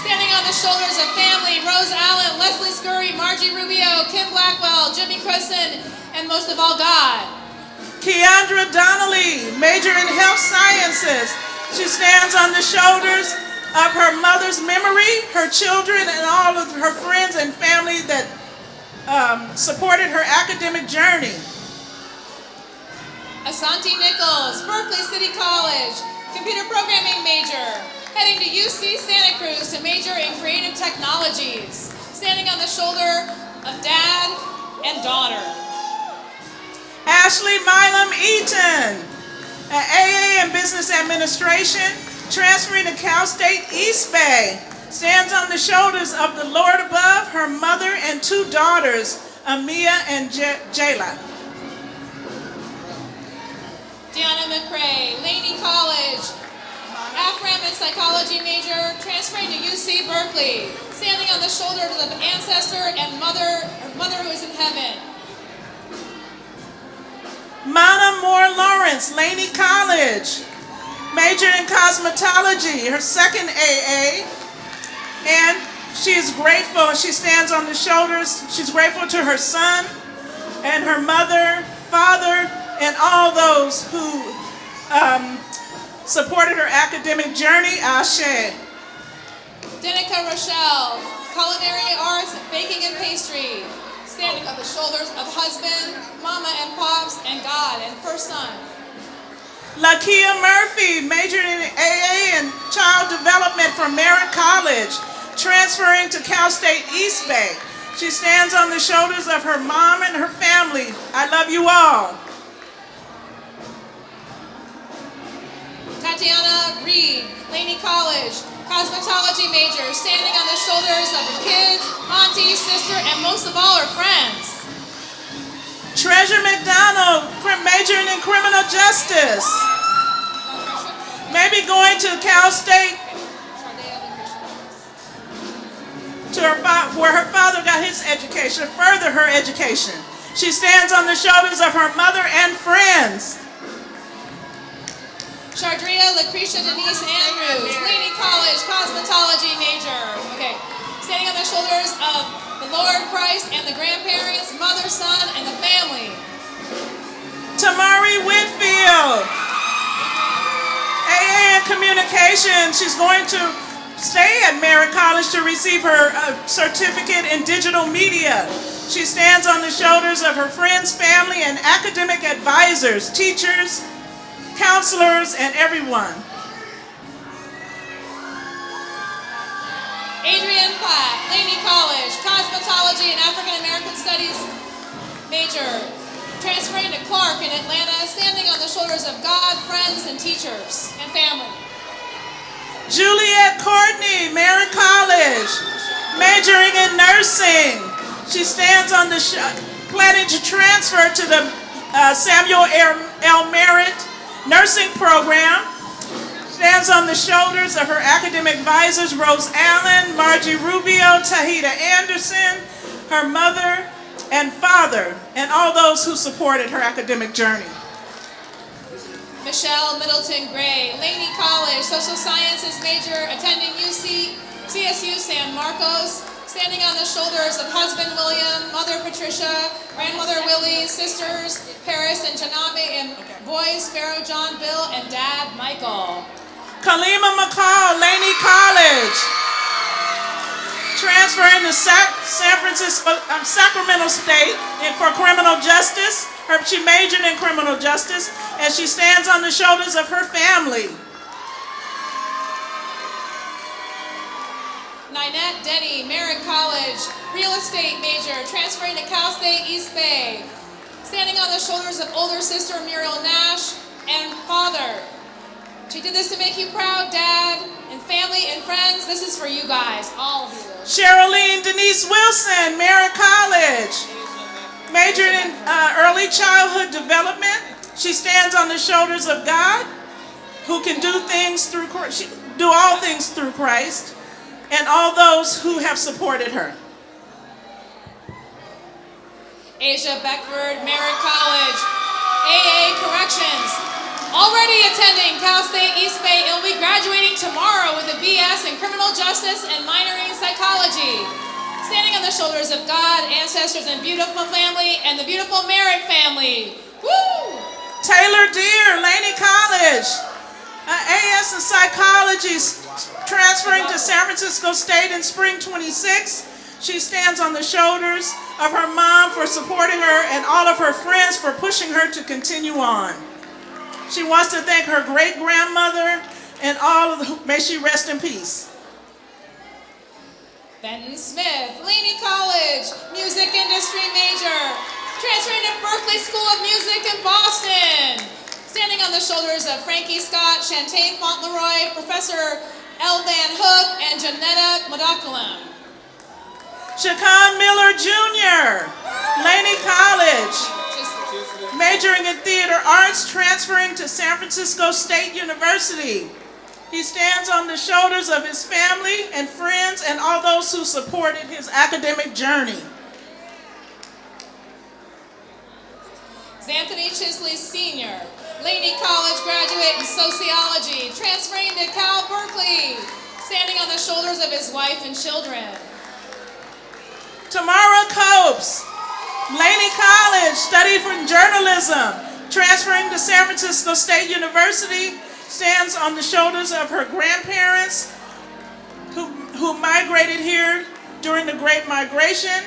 Standing on the shoulders of family, Rose Allen, Leslie Scurry, Margie Rubio, Kim Blackwell, Jimmy Crisson, and most of all, God. Keandra Donnelly, major in health sciences. She stands on the shoulders of her mother's memory, her children, and all of her friends and family that supported her academic journey. Asante Nichols, Berkeley City College, computer programming major, heading to UC Santa Cruz to major in creative technologies, standing on the shoulder of dad and daughter. Ashley Milam Eaton, an AA in Business Administration, transferring to Cal State East Bay, stands on the shoulders of the Lord above, her mother and two daughters, Amia and Jayla. Deanna McCrae, Laney College, AFRAM and psychology major, transferring to UC Berkeley, standing on the shoulders of ancestor and mother who is in heaven. Mana Moore Lawrence, Laney College, majored in cosmetology, her second AA, and she is grateful. She stands on the shoulders. She's grateful to her son and her mother, father, and all those who supported her academic journey. Ashe. Danica Rochelle, culinary arts, baking and pastry, standing on the shoulders of husband, mama and pops, and God, and first son. Lakia Murphy, majored in AA and child development from Merritt College, transferring to Cal State East Bay. She stands on the shoulders of her mom and her family. I love you all. Tatiana Reed, Laney College, cosmetology major, standing on the shoulders of her kids, auntie, sister, and most of all, her friends. Treasure McDonald, majoring in criminal justice. Maybe going to Cal State where her father got his education, further her education. She stands on the shoulders of her mother and friends. Chardria Lucretia Denise Andrews, Laney College, cosmetology major. Okay, standing on the shoulders of the Lord Christ and the grandparents, mother, son, and the family. Tamari Whitfield, AA in communication. She's going to stay at Merritt College to receive her certificate in digital media. She stands on the shoulders of her friends, family, and academic advisors, teachers, counselors, and everyone. Adrienne Platt, Laney College, cosmetology and African American studies major, transferring to Clark in Atlanta, standing on the shoulders of God, friends, and teachers, and family. Juliet Courtney, Merritt College, majoring in nursing. She stands on the planning to transfer to the Samuel L. Merritt nursing program. Stands on the shoulders of her academic advisors, Rose Allen, Margie Rubio, Tahita Anderson, her mother and father, and all those who supported her academic journey. Michelle Middleton Gray, Laney College, social sciences major, attending UC CSU San Marcos, standing on the shoulders of husband William, mother Patricia, grandmother Willie, sisters Paris and Janami, and boys Pharaoh, John, Bill, and dad Michael. Kalima McCall, Laney College. Transferring to Sacramento State for criminal justice. She majored in criminal justice, and she stands on the shoulders of her family. Ninette Denny, Merritt College, real estate major, transferring to Cal State East Bay. Standing on the shoulders of older sister Muriel Nash and father. She did this to make you proud, Dad, and family and friends. This is for you guys, all of you. Sherilyn Denise Wilson, Merritt College. Majored in early childhood development. She stands on the shoulders of God, who can do all things through Christ, and all those who have supported her. Asia Beckford, Merritt College, AA Corrections. Already attending Cal State East Bay, it'll be graduating tomorrow with a BS in criminal justice and minoring in psychology. Standing on the shoulders of God, ancestors, and beautiful family, and the beautiful Merritt family. Woo! Taylor Deere, Laney College, AS in psychology, transferring to San Francisco State in spring 26. She stands on the shoulders of her mom for supporting her and all of her friends for pushing her to continue on. She wants to thank her great-grandmother and all of may she rest in peace. Benton Smith, Laney College, music industry major, transferring to Berklee School of Music in Boston. Standing on the shoulders of Frankie Scott, Shantae Fauntleroy, Professor L. Van Hook, and Janetta Modakulam. Shaquan Miller Jr., Laney College, majoring in theater arts, transferring to San Francisco State University. He stands on the shoulders of his family and friends and all those who supported his academic journey. Anthony Chisley Sr., Laney College graduate in sociology, transferring to Cal Berkeley, standing on the shoulders of his wife and children. Tamara Copes, Laney College, studied for journalism, transferring to San Francisco State University, stands on the shoulders of her grandparents who migrated here during the Great Migration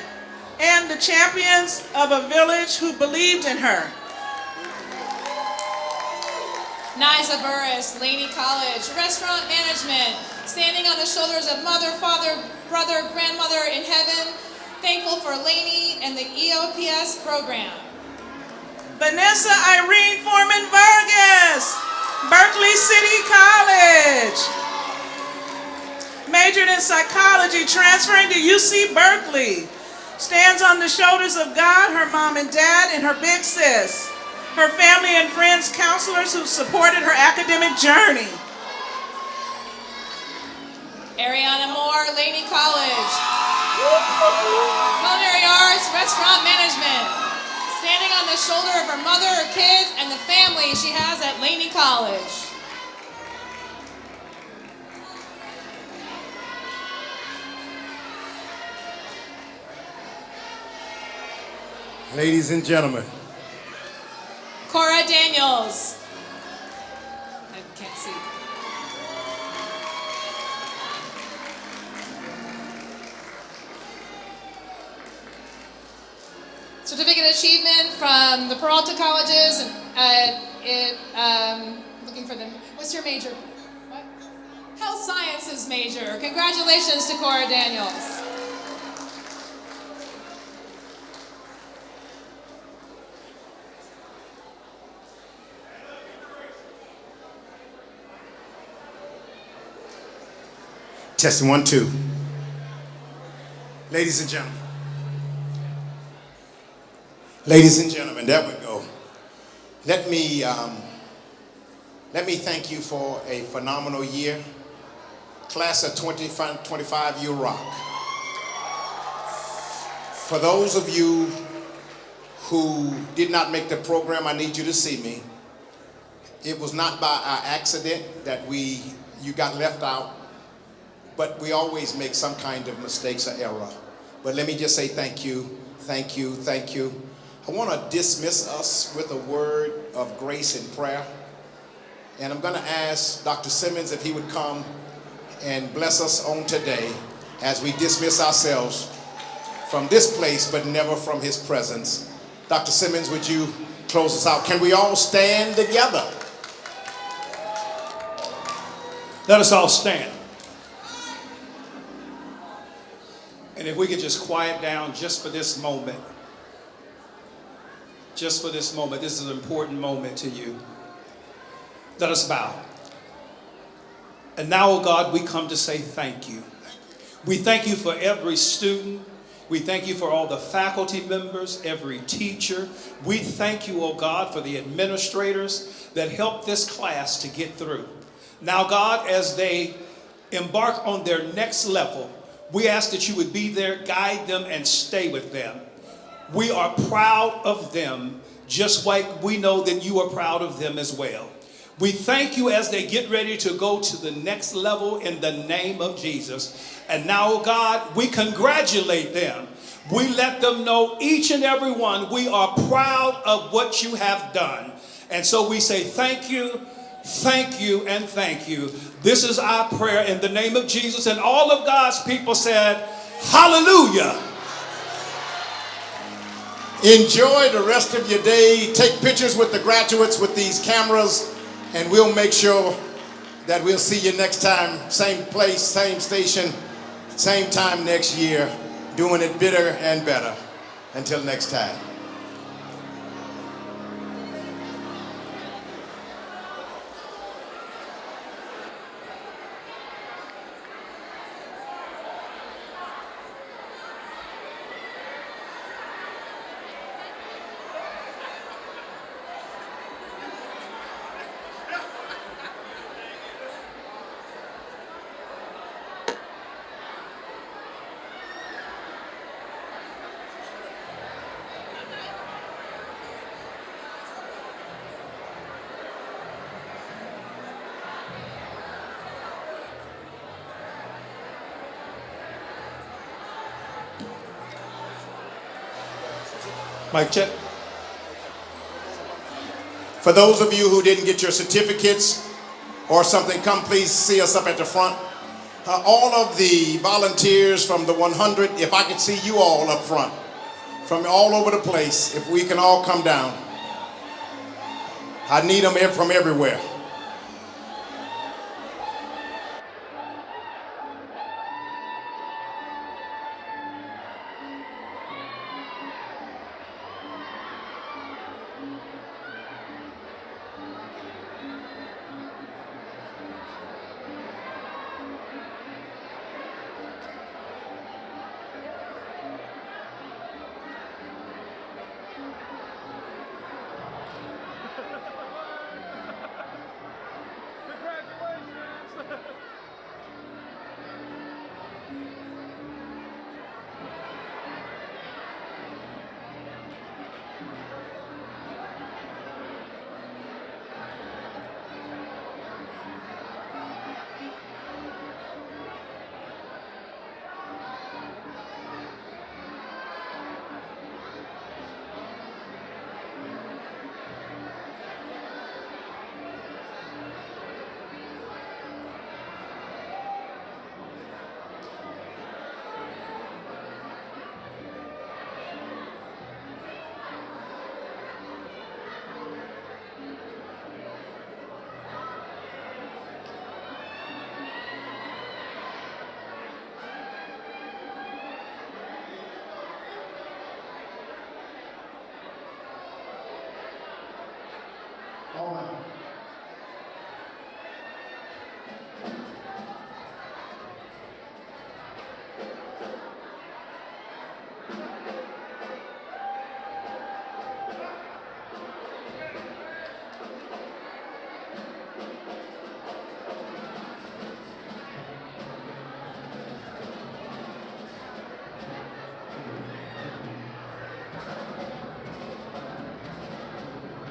and the champions of a village who believed in her. Niza Burris, Laney College, restaurant management, standing on the shoulders of mother, father, brother, grandmother in heaven, thankful for Laney and the EOPS program. Vanessa Irene Foreman Vargas, Berkeley City College. Majored in psychology, transferring to UC Berkeley. Stands on the shoulders of God, her mom and dad, and her big sis. Her family and friends, counselors who supported her academic journey. Ariana Moore, Laney College. Culinary arts, restaurant management. Standing on the shoulder of her mother, her kids, and the family she has at Laney College. Ladies and gentlemen. Cora Daniels. I can't see. Certificate of Achievement from the Peralta colleges, and looking for them. What's your major? What? Health Sciences major. Congratulations to Cora Daniels. Testing 1, 2. Ladies and gentlemen. Ladies and gentlemen, there we go. Let me thank you for a phenomenal year. Class of 25, you rock. For those of you who did not make the program, I need you to see me. It was not by accident that you got left out. but we always make some kind of mistakes or error. But let me just say thank you, thank you, thank you. I want to dismiss us with a word of grace and prayer. And I'm going to ask Dr. Simmons if he would come and bless us on today as we dismiss ourselves from this place, but never from his presence. Dr. Simmons, would you close us out? Can we all stand together? Let us all stand. And if we could just quiet down just for this moment. Just for this moment. This is an important moment to you. Let us bow. And now, oh God, we come to say thank you. We thank you for every student. We thank you for all the faculty members, every teacher. We thank you, oh God, for the administrators that helped this class to get through. Now, God, as they embark on their next level, we ask that you would be there, guide them, and stay with them. We are proud of them, just like we know that you are proud of them as well. We thank you as they get ready to go to the next level in the name of Jesus. And now, oh God, we congratulate them. We let them know, each and every one, we are proud of what you have done. And so we say thank you, and thank you. This is our prayer in the name of Jesus. And all of God's people said, hallelujah. Enjoy the rest of your day. Take pictures with the graduates with these cameras. And we'll make sure that we'll see you next time. Same place, same station, same time next year. Doing it bigger and better. Until next time. Mic check. For those of you who didn't get your certificates or something, come please see us up at the front. All of the volunteers from the 100, if I could see you all up front, from all over the place, if we can all come down. I need them from everywhere.